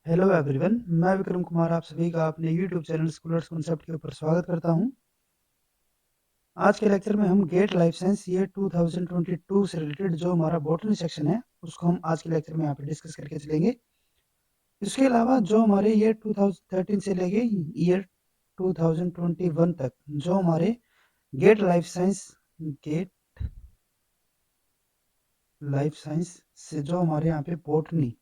Hello everyone, मैं विक्रम कुमार आप सभी का अपने यूट्यूब चैनल स्कूलर्स कॉन्सेप्ट के ऊपर स्वागत करता हूं। आज के लेक्चर में हम गेट लाइफ साइंस ईयर 2022 से रिलेटेड जो हमारा बॉटनी सेक्शन है उसको हम आज के लेक्चर में यहाँ पे डिस्कस करके चलेंगे। इसके अलावा जो हमारे ईयर 2013 से लेके ईयर 2021 तक जो हमारे गेट लाइफ साइंस से जो हमारे यहाँ पे बॉटनी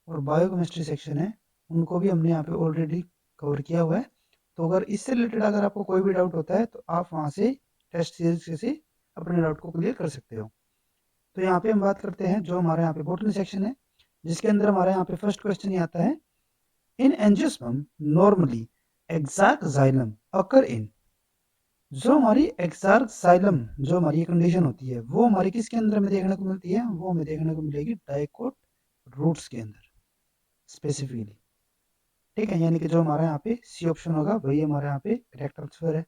और बायोकेमिस्ट्री सेक्शन है उनको भी हमने यहाँ पे ऑलरेडी कवर किया हुआ है। तो अगर इससे रिलेटेड अगर आपको कोई भी डाउट होता है तो आप वहाँ से टेस्ट सीरीज से अपने डाउट को क्लियर कर सकते हो। तो यहाँ पे हम बात करते हैं जो हमारे यहाँ पे बॉटनी सेक्शन है, जिसके अंदर हमारे यहाँ पे फर्स्ट क्वेश्चन ये आता है, in angiosperm normally exact xylem occur in. जो हमारी एक्सैक्ट जाइलम जो हमारी कंडीशन होती है वो हमारी किसके अंदर में देखने को मिलती है, वो हमें देखने को मिलेगी डाइकोट रूट्स के अंदर स्पेसिफिकली। ठीक है, यानी कि जो हमारा यहाँ पे सी ऑप्शन होगा वही हमारे यहाँ पे करेक्ट आंसर है।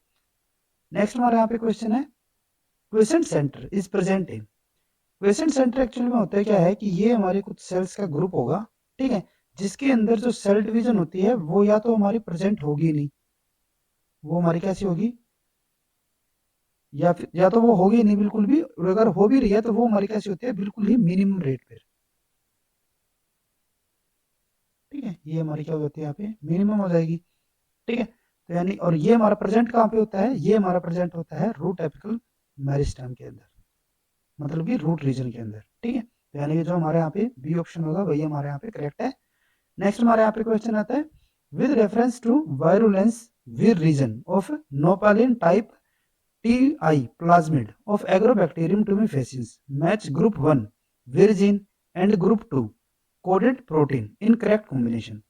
नेक्स्ट हमारे यहाँ पे क्वेश्चन है, question centre is present in. Question centre actually में होता है क्या है कि ये हमारे कुछ सेल्स का ग्रुप होगा, ठीक है, जिसके अंदर जो सेल डिवीजन होती है वो या तो हमारी प्रेजेंट होगी नहीं, वो हमारी कैसी होगी, या फिर या तो वो होगी नहीं बिल्कुल भी, और अगर हो भी रही है तो वो हमारी कैसी होती है, बिल्कुल ही मिनिमम रेट पे। ठीक है, ये हमारी क्या हो जाती है यहाँ पे मिनिमम हो जाएगी। ठीक है, तो यानी और ये हमारा प्रेजेंट कहाँ पे होता है, ये हमारा प्रेजेंट होता है रूट एपिकल मेरिस्टेम के अंदर, मतलब कि रूट रीजन के अंदर। ठीक है, तो यानी कि जो हमारे यहाँ पे बी ऑप्शन होगा वही हमारे यहाँ पे करेक्ट है। नेक्स्ट हमारे यहाँ पे क्वेश्चन आता है, with reference to virulence vir region of nopaline type T plasmid of agrobacterium tumefaciens match group 1 vir gene and group 2 coded protein in correct combination.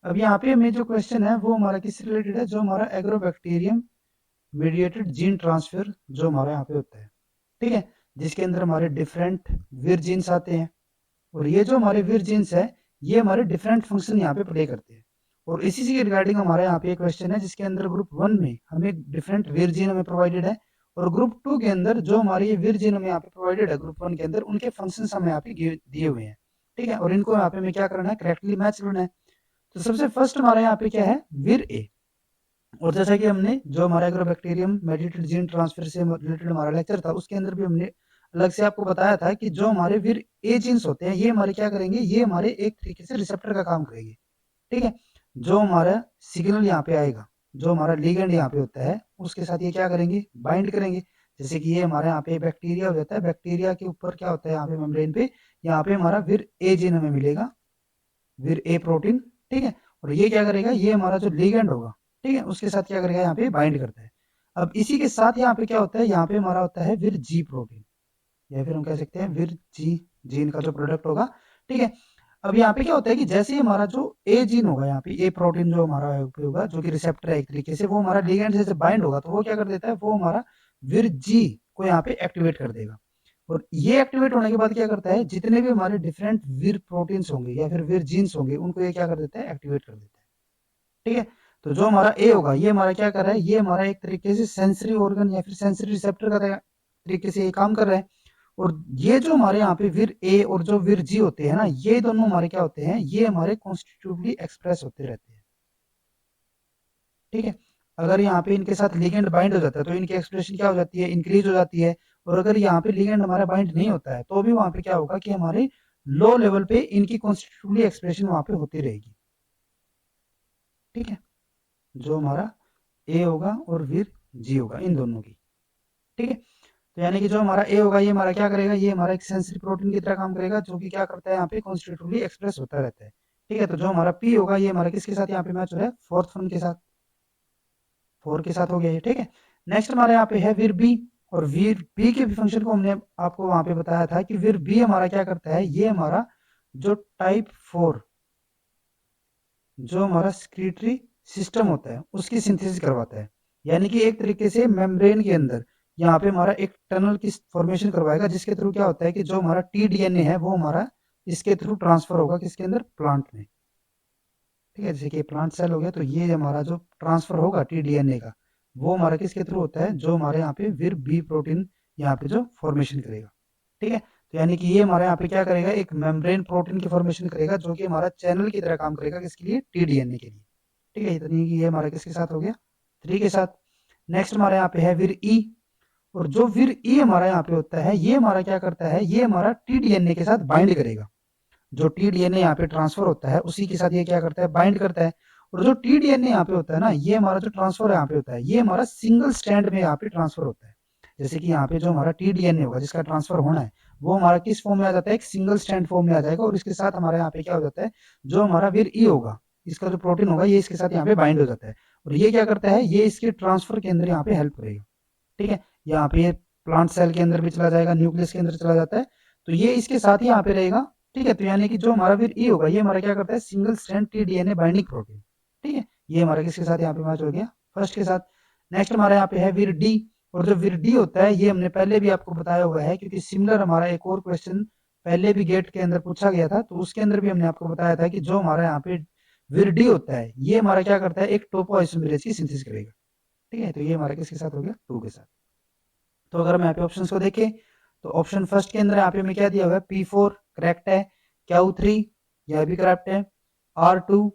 अब यहाँ पे हमें जो क्वेश्चन है वो हमारा किस रिलेटेड है, जो हमारा एग्रोबैक्टीरियम मीडिएटेड जीन ट्रांसफर जो हमारा यहाँ पे होता है। ठीक है, जिसके अंदर हमारे डिफरेंट वीर जीन्स आते हैं, और ये जो हमारे वीर जीन्स है ये हमारे डिफरेंट फंक्शन यहाँ पे प्ले करते हैं। और इसी के रिगार्डिंग हमारे यहाँ पे एक क्वेश्चन है जिसके अंदर ग्रुप 1 में हमें डिफरेंट वीर जीन हमें प्रोवाइडेड है, और ग्रुप 2 के अंदर जो हमारे ये वीर जीन हमें यहाँ पे प्रोवाइडेड है ग्रुप 1 के अंदर, उनके फंक्शन हमें यहाँ पे दिए हुए हैं। ठीक है, और इनको यहाँ पे हमें क्या करना है, करेक्टली मैच करना है। तो सबसे फर्स्ट हमारे यहाँ पे क्या है, वीर ए। और जैसा कि हमने जो हमारा एग्रोबैक्टीरियम मेडिएटेड जीन ट्रांसफर से रिलेटेड हमारा लेक्चर था उसके अंदर भी हमने अलग से आपको बताया था कि जो हमारे वीर ए जीन्स होते हैं ये हमारे क्या करेंगे, ये हमारे एक तरीके से रिसेप्टर का काम करेंगे। ठीक है, जो हमारा सिग्नल यहाँ पे आएगा, जो हमारा लिगेंड यहाँ पे होता है उसके साथ ये क्या करेंगे, बाइंड करेंगे। जैसे कि ये हमारे यहाँ पे बैक्टीरिया हो जाता है, बैक्टीरिया के ऊपर क्या होता है यहाँ पे मेम्ब्रेन पे, यहाँ पे हमारा वीर ए जीन हमें मिलेगा, वीर ए प्रोटीन। ठीक है, और ये क्या करेगा, ये हमारा जो लिगेंड होगा, ठीक है, उसके साथ क्या करेगा, यहाँ पे बाइंड करता है। अब इसी के साथ यहाँ पे क्या होता है, यहाँ पे हमारा होता है वीर जी प्रोटीन, या फिर हम कह सकते हैं वीर जी जीन का जो प्रोडक्ट होगा। ठीक है, अब यहाँ पे क्या होता है कि जैसे ही हमारा जो ए जीन होगा, यहाँ पे ए प्रोटीन जो हमारा होगा जो कि रिसेप्टर है एक तरीके से, वो हमारा लिगेंड से बाइंड होगा तो वो क्या कर देता है, वो हमारा वीर जी को यहाँ पे एक्टिवेट कर देगा। और ये एक्टिवेट होने के बाद क्या करता है, जितने भी हमारे डिफरेंट वीर प्रोटीन्स होंगे या फिर वीर जीन्स होंगे उनको ये क्या कर देता है, एक्टिवेट कर देता है। ठीक है, तो जो हमारा ए होगा ये हमारा क्या कर रहा है, ये हमारा एक तरीके से सेंसरी ऑर्गन या फिर सेंसरी रिसेप्टर का तरीके से ये काम कर रहा है। और ये जो हमारे यहाँ पे वीर ए और जो वीर जी होते हैं ना, ये दोनों हमारे क्या होते हैं, ये हमारे कॉन्स्टिट्यूटिवली एक्सप्रेस होते रहते हैं। ठीक है, अगर यहाँ पे इनके साथ लिगेंड बाइंड हो जाता है तो इनकी एक्सप्रेशन क्या हो जाती है, इंक्रीज हो जाती है। और अगर यहाँ पे लिगेंड हमारा बाइंड नहीं होता है तो भी वहां पे क्या होगा कि हमारे लो लेवल पे इनकी कॉन्स्टिट्यूटिवली एक्सप्रेशन वहां पे होती रहेगी। ठीक है, जो हमारा ए होगा और वीर जी होगा इन दोनों की। ठीक है, तो यानी कि जो हमारा ए होगा ये हमारा क्या करेगा, ये हमारा एक सेंसरी प्रोटीन की तरह काम करेगा जो कि क्या करता है, यहाँ पे कॉन्स्टिट्यूटिवली एक्सप्रेस होता रहता है। ठीक है, तो जो हमारा पी होगा ये हमारा किसके साथ यहाँ पे मैच हो रहा है, फोर्थ वन के साथ, 4 के साथ हो गया ये। ठीक है, नेक्स्ट हमारे यहाँ पे है वीर बी, और वीर बी के फंक्शन को हमने आपको वहां पे बताया था कि वीर बी हमारा क्या करता है, ये हमारा जो टाइप 4 जो हमारा सिक्रीटरी सिस्टम होता है उसकी सिंथेसिस करवाता है। यानी कि एक तरीके से मेम्ब्रेन के अंदर यहाँ पे हमारा एक टनल की फॉर्मेशन करवाएगा, जिसके थ्रू क्या होता है कि जो हमारा टी डीएनए है वो हमारा इसके थ्रू ट्रांसफर होगा किसके अंदर, प्लांट में। ठीक है, जैसे कि प्लांट सेल हो गया तो ये हमारा जो ट्रांसफर होगा टी डीएनए का वो हमारा किसके थ्रू होता है, जो हमारे यहाँ पे वीर बी प्रोटीन यहाँ पे जो फॉर्मेशन करेगा। ठीक है, तो यानी कि ये हमारे यहाँ पे क्या करेगा, एक मेम्ब्रेन प्रोटीन की फॉर्मेशन करेगा जो कि हमारा चैनल की तरह काम करेगा, किसके लिए, टीडीएनए के लिए। ठीक है, इतनी कि ये हमारा किसके साथ हो गया, 3 के साथ। नेक्स्ट हमारे यहाँ पे है विर ई, और जो विर ई हमारा यहाँ पे होता है, ये हमारा क्या करता है, ये हमारा टीडीएनए के साथ बाइंड करेगा। जो टीडीएनए यहाँ पे ट्रांसफर होता है उसी के साथ ये क्या करता है, बाइंड करता है। और जो टीडीएनए यहाँ पे होता है ना, ये हमारा जो ट्रांसफर यहाँ पे होता है, ये हमारा सिंगल स्ट्रैंड में यहाँ पे ट्रांसफर होता है। जैसे कि यहाँ पे जो हमारा टीडीएनए होगा जिसका ट्रांसफर होना है, वो हमारा किस फॉर्म में आ जाता है, एक सिंगल स्ट्रैंड फॉर्म में आ जाएगा। और इसके साथ हमारे यहाँ पे क्या हो जाता है, जो हमारा विर ई होगा, इसका जो प्रोटीन होगा, ये इसके साथ यहाँ पे बाइंड हो जाता है। और ये क्या करता है, ये इसके ट्रांसफर के अंदर यहाँ पे हेल्प करेगा। ठीक है, यहाँ पे ये प्लांट सेल के अंदर भी चला जाएगा, न्यूक्लियस के अंदर चला जाता है, तो ये इसके साथ ही यहाँ पे रहेगा। ठीक है, तो यानी कि जो हमारा फिर ई होगा, ये हमारा क्या करता है, single strand T-DNA binding protein. ठीक है, ये हमारा किसके साथ यहाँ पे मैच हो गया, फर्स्ट के साथ। नेक्स्ट हमारे यहाँ पे है विर डी, और जो विर डी होता है, ये हमने पहले भी आपको बताया हुआ है, क्योंकि सिमिलर हमारा एक और क्वेश्चन पहले भी गेट के अंदर पूछा गया था, तो उसके अंदर भी हमने आपको बताया था कि जो हमारा यहाँ पे विर डी होता है, ये हमारा क्या करता है, एक टोपो आइसोमेरेज की सिंथेसिस करेगा। ठीक है, तो ये हमारा किसके साथ हो गया, 2 के साथ। तो अगर हम यहाँ पे ऑप्शंस को देखें, तो ऑप्शन फर्स्ट के अंदर यहाँ पे हमें क्या दिया हुआ है, P4 करेक्ट है, Q3 यह भी करेक्ट है, R2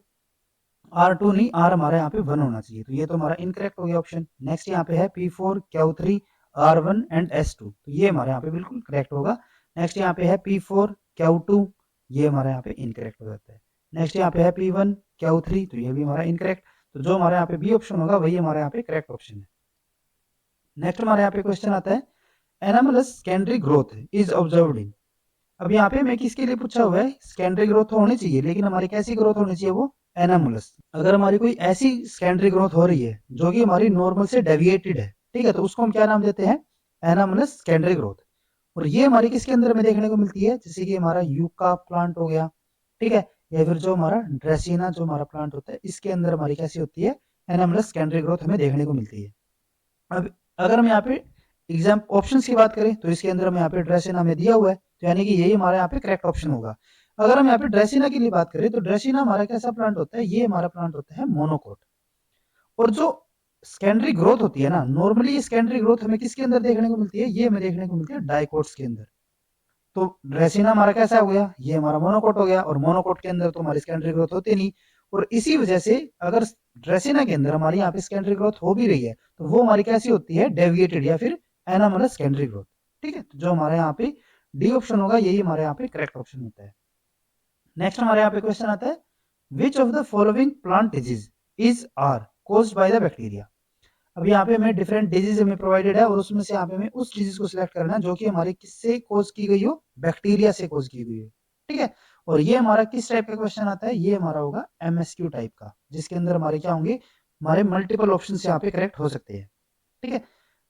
नहीं, R हमारा यहाँ पे 1 होना चाहिए, तो ये तो हमारा इनकरेक्ट हो गया ऑप्शन। नेक्स्ट यहाँ पे है P4 Q3 R1 and S2, तो ये हमारे यहाँ पे बिल्कुल करेक्ट होगा। नेक्स्ट यहाँ पे है P4 Q2, ये हमारे यहाँ पे इनकरेक्ट हो जाता है। नेक्स्ट यहाँ पे है P1 Q3, तो ये भी हमारा इनकरेक्ट। तो जो हमारे यहाँ पे बी ऑप्शन होगा वही हमारे यहाँ पे करेक्ट ऑप्शन है। नेक्स्ट हमारे यहाँ पे क्वेश्चन आता है, anomalous secondary growth is observed in. अब यहाँ पे मैं किसके लिए पूछा हुआ है, सेकेंडरी ग्रोथ होनी चाहिए, लेकिन हमारी कैसी ग्रोथ होनी चाहिए, वो एनामलस। अगर हमारी कोई ऐसी सेकेंडरी ग्रोथ हो रही है जो कि हमारी नॉर्मल से डेविएटेड है, ठीक है, तो उसको हम क्या नाम देते हैं, एनामलस सेकेंडरी ग्रोथ। और ये हमारी किसके अंदर में देखने को मिलती है, जैसे कि हमारा यूका प्लांट हो गया, ठीक है, या फिर जो हमारा ड्रेसिना जो हमारा प्लांट होता है, इसके अंदर हमारी कैसी होती है, एनामलस सेकेंडरी ग्रोथ हमें देखने को मिलती है। अब अगर हम यहाँ पे एग्जाम ऑप्शंस की बात करें, तो इसके अंदर हमें यहाँ पे ड्रेसिना में दिया हुआ है, तो यानी कि यही हमारे यहाँ पे करेक्ट ऑप्शन होगा। अगर हम यहाँ पे ड्रेसिना के लिए बात करें, तो ड्रेसिना हमारा कैसा प्लांट होता है, ये हमारा प्लांट होता है मोनोकोट। और जो सेकेंडरी ग्रोथ होती है ना, नॉर्मली सेकेंडरी ग्रोथ हमें किसके अंदर देखने को मिलती है, ये हमें देखने को मिलती है डाइकोट्स के अंदर। तो ड्रेसिना हमारा कैसा हो गया, ये हमारा मोनोकोट हो गया, और मोनोकोट के अंदर तो हमारी सेकेंडरी ग्रोथ होती नहीं। और इसी वजह से अगर ड्रेसिना के अंदर हमारी यहाँ पे सेकेंडरी ग्रोथ हो भी रही है, तो वो हमारी कैसी होती है, डेविएटेड या फिर एनामलस सेकेंडरी ग्रोथ। ठीक है, तो जो हमारे यहाँ पे डी ऑप्शन होगा यही हमारे यहाँ पे करेक्ट ऑप्शन होता है। नेक्स्ट हमारे यहाँ पे क्वेश्चन आता है, which of the following plant disease is are caused by the bacteria. अब यहाँ पे हमें डिफरेंट डिजीज हमें प्रोवाइडेड है, और उसमें से यहाँ पे हमें उस डिजीज को सिलेक्ट करना है जो कि हमारे किससे कॉज की गई हो, बैक्टीरिया से कॉज की गई हो। ठीक है, और ये हमारा किस टाइप का क्वेश्चन आता है, ये हमारा होगा एमएसक्यू टाइप का, जिसके अंदर हमारे क्या होंगे, हमारे मल्टीपल ऑप्शन यहाँ पे करेक्ट हो सकते हैं। ठीक है,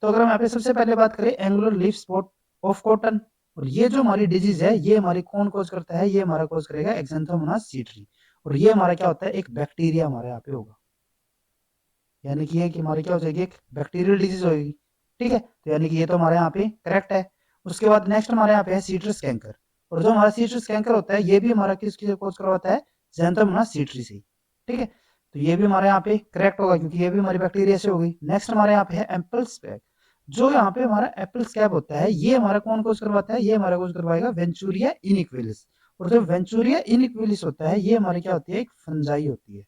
तो अगर हम यहाँ पे सबसे पहले बात करें angular leaf spot of cotton, और ये जो हमारी डिजीज है, ये हमारी कौन कॉज करता है, ये हमारा कॉज करेगा एक्सैंथोमोनास सीटरी। और ये हमारा क्या होता है, एक बैक्टीरिया हमारे यहाँ पे होगा, यानी कि ये कि हमारी क्या हो जाएगी, एक बैक्टीरियल डिजीज होगी। ठीक है, तो यानी कि ये तो हमारे यहाँ पे करेक्ट है। उसके बाद नेक्स्ट हमारे यहाँ पे है सीट्रस कैंकर, और जो हमारा सीट्रस कैंकर होता है, ये भी हमारा किसकी कॉज करवाता है, ज़ैंथोमोनास सीटरी से। ठीक है, तो ये भी हमारे यहाँ पे करेक्ट होगा, क्योंकि ये भी हमारी बैक्टीरिया से होगी। नेक्स्ट हमारे यहाँ पे है एप्पल स्पैग, जो यहाँ पे हमारा एप्पल स्कैब होता है, ये हमारा कौन कॉज करवाता है, ये हमारा कॉज करवाएगा वेंचुरिया इनिक्विलिस। और जो वेंचुरिया इनिक्विलिस होता है, ये हमारी क्या होती है, एक फंजाई होती है,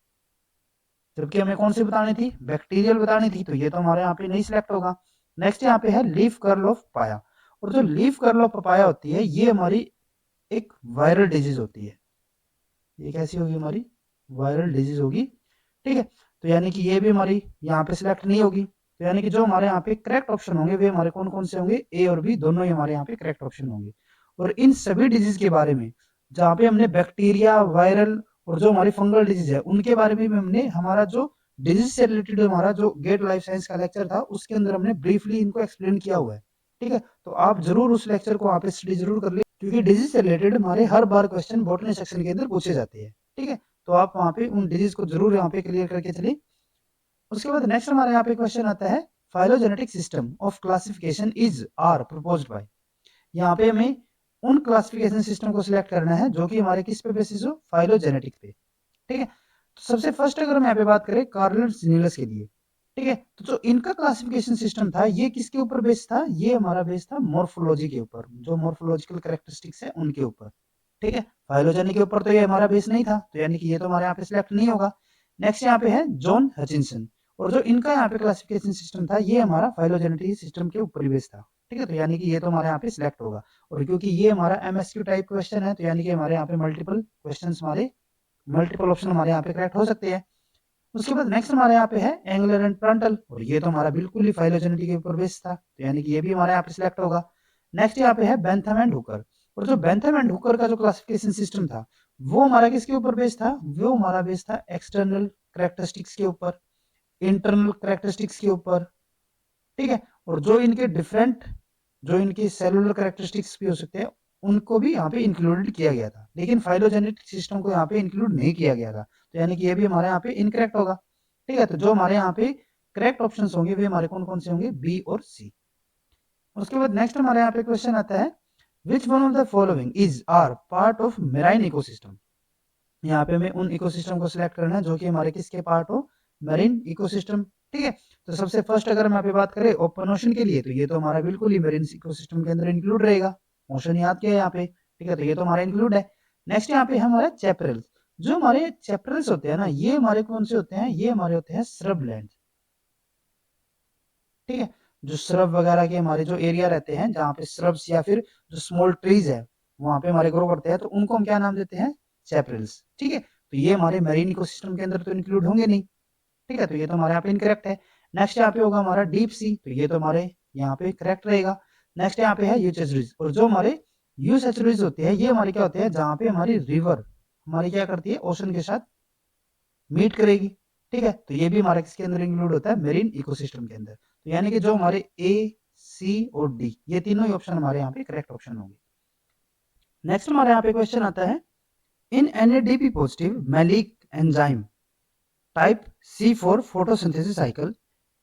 जबकि हमें कौन सी बतानी थी, बैक्टीरियल बतानी थी, तो ये तो हमारे यहाँ पे नहीं सिलेक्ट होगा। नेक्स्ट यहाँ पे है लीफ कर्ल ऑफ पाया, और जो लीफ कर्ल ऑफ पपाया होती है, ये हमारी एक वायरल डिजीज होती है। ये कैसी होगी, हमारी वायरल डिजीज होगी। ठीक है, तो यानी कि ये भी हमारी यहाँ पे सिलेक्ट नहीं होगी। तो यानी कि जो हमारे यहाँ पे करेक्ट ऑप्शन होंगे वे हमारे कौन कौन से होंगे, ए और बी दोनों ही हमारे यहाँ पे करेक्ट ऑप्शन होंगे। और इन सभी डिजीज के बारे में, जहाँ पे हमने बैक्टीरिया, वायरल और जो हमारी फंगल डिजीज है, उनके बारे में भी हमने हमारा जो डिजीज से रिलेटेड हमारा जो गेट लाइफ साइंस का लेक्चर था, उसके अंदर हमने ब्रीफली इनको एक्सप्लेन किया हुआ है। ठीक है, तो आप जरूर उस लेक्चर को वहाँ पे स्टडी जरूर कर ले, क्योंकि डिजीज से रिलेटेड हमारे हर बार क्वेश्चन बॉटनी सेक्शन के अंदर पूछे जाते हैं। ठीक है, तो आप वहाँ पे उन डिजीज को जरूर यहाँ पे क्लियर करके चलिए। उसके बाद नेक्स्ट हमारे यहाँ पे क्वेश्चन आता है, phylogenetic system of classification is are proposed by. यहाँ पे हमें उन क्लासिफिकेशन सिस्टम को सिलेक्ट करना है जो कि हमारे किस पे बेसिस हो, फाइलोजेनेटिक पे। ठीक है, तो सबसे फर्स्ट अगर हम यहाँ पे बात करें कार्लिनस नीलस के लिए, ठीक है। तो जो इनका क्लासिफिकेशन सिस्टम था ये किसके ऊपर बेस्ड था, ये हमारा बेस्ड था मॉर्फोलॉजी के ऊपर, जो मॉर्फोलॉजिकल कैरेक्टरिस्टिक्स है उनके ऊपर। ठीक है, फाइलोजेनी के ऊपर तो ये हमारा बेस नहीं था, तो यानी कि ये तो हमारे यहाँ पे सिलेक्ट नहीं होगा। नेक्स्ट यहाँ पे है जॉन हचिंसन, और जो इनका यहाँ पे क्लासिफिकेशन सिस्टम था ये हमारा फाइलोजेनेटिक सिस्टम के ऊपर ही बेस्ड था। ठीक है, तो यानी कि ये तो हमारे यहाँ पे सिलेक्ट होगा। और क्योंकि ये हमारा एमएसक्यू टाइप क्वेश्चन है, तो यानी कि हमारे यहाँ पे मल्टीपल क्वेश्चन हमारे मल्टीपल ऑप्शन हमारे यहाँ पे करेक्ट हो सकते हैं। उसके बाद नेक्स्ट हमारे यहाँ पे है एंगुलर एंड फ्रंटल, और ये तो हमारा बिल्कुल ही फाइलोजेनेटिक के ऊपर बेस्ड था, तो यानी कि ये भी हमारे यहाँ पे सिलेक्ट होगा। नेक्स्ट यहाँ पे है बेंथम एंड हुकर, और जो बेंथम एंड हुकर का जो क्लासिफिकेशन सिस्टम था वो हमारा किसके ऊपर बेस्ड था, वो हमारा बेस्ड था एक्सटर्नल कैरेक्टरिस्टिक्स के ऊपर, इंटरनल कैरेक्टरिस्टिक्स के ऊपर। ठीक है, और जो इनके डिफरेंट, जो इनकी सेलुलर कैरेक्टरिस्टिक्स भी हो सकते हैं उनको भी यहाँ पे इंक्लूडेड किया गया था, लेकिन फाइलोजेनेटिक सिस्टम को यहाँ पे इंक्लूड नहीं किया गया था, तो यानी कि ये भी हमारे यहाँ पे इनकरेक्ट होगा। ठीक है, तो जो हमारे यहाँ पे करेक्ट ऑप्शंस होंगे वे हमारे कौन कौन से होंगे, बी और सी। उसके बाद नेक्स्ट हमारे यहाँ पे क्वेश्चन आता है, which one of the following is are part of marine ecosystem. यहाँ पे हमें उन इकोसिस्टम को सिलेक्ट करना है जो कि हमारे किसके पार्ट हो, मेरीन इकोसिस्टम। ठीक है, तो सबसे फर्स्ट अगर हम यहाँ पे बात करें ओपन ओशन के लिए, तो ये तो हमारा बिल्कुल ही मेरीन इकोसिस्टम के अंदर इंक्लूड रहेगा, ओशन याद किया है यहाँ पे। ठीक है, तो ये तो हमारा इंक्लूड है। नेक्स्ट यहाँ पे हमारे चैपरल्स, जो हमारे चैपरल्स होते हैं ना ये हमारे कौन से होते हैं, ये हमारे होते हैं श्रब लैंड। ठीक है, जो श्रब वगैरह के हमारे जो एरिया रहते हैं जहाँ पे श्रब्स या फिर जो स्मॉल ट्रीज है वहां पे हमारे ग्रो करते हैं, तो उनको हम क्या नाम देते हैं, चैपरल्स। ठीक है, तो ये हमारे मेरीन इकोसिस्टम के अंदर तो इंक्लूड होंगे नहीं। ठीक है, तो ये तो हमारे यहाँ पे इनकरेक्ट है। नेक्स्ट यहाँ पे होगा हमारा डीप सी, तो ये तो हमारे यहाँ पे करेक्ट रहेगा। नेक्स्ट यहाँ पे है यूसेचुरीज, और जो हमारे यूसेचुरीज होते हैं ये हमारे क्या होते हैं, जहाँ पे हमारी रिवर हमारी क्या करती है, ओशन के साथ मीट करेगी। ठीक है, तो ये भी हमारे किसके अंदर इंक्लूड होता है, मेरीन इकोसिस्टम के अंदर। तो यानी कि जो हमारे ए, सी और डी ये तीनों ही ऑप्शन हमारे यहाँ पे करेक्ट ऑप्शन होंगे। नेक्स्ट हमारे यहाँ पे क्वेश्चन आता है, in NADP positive malic enzyme type C4 photosynthesis cycle,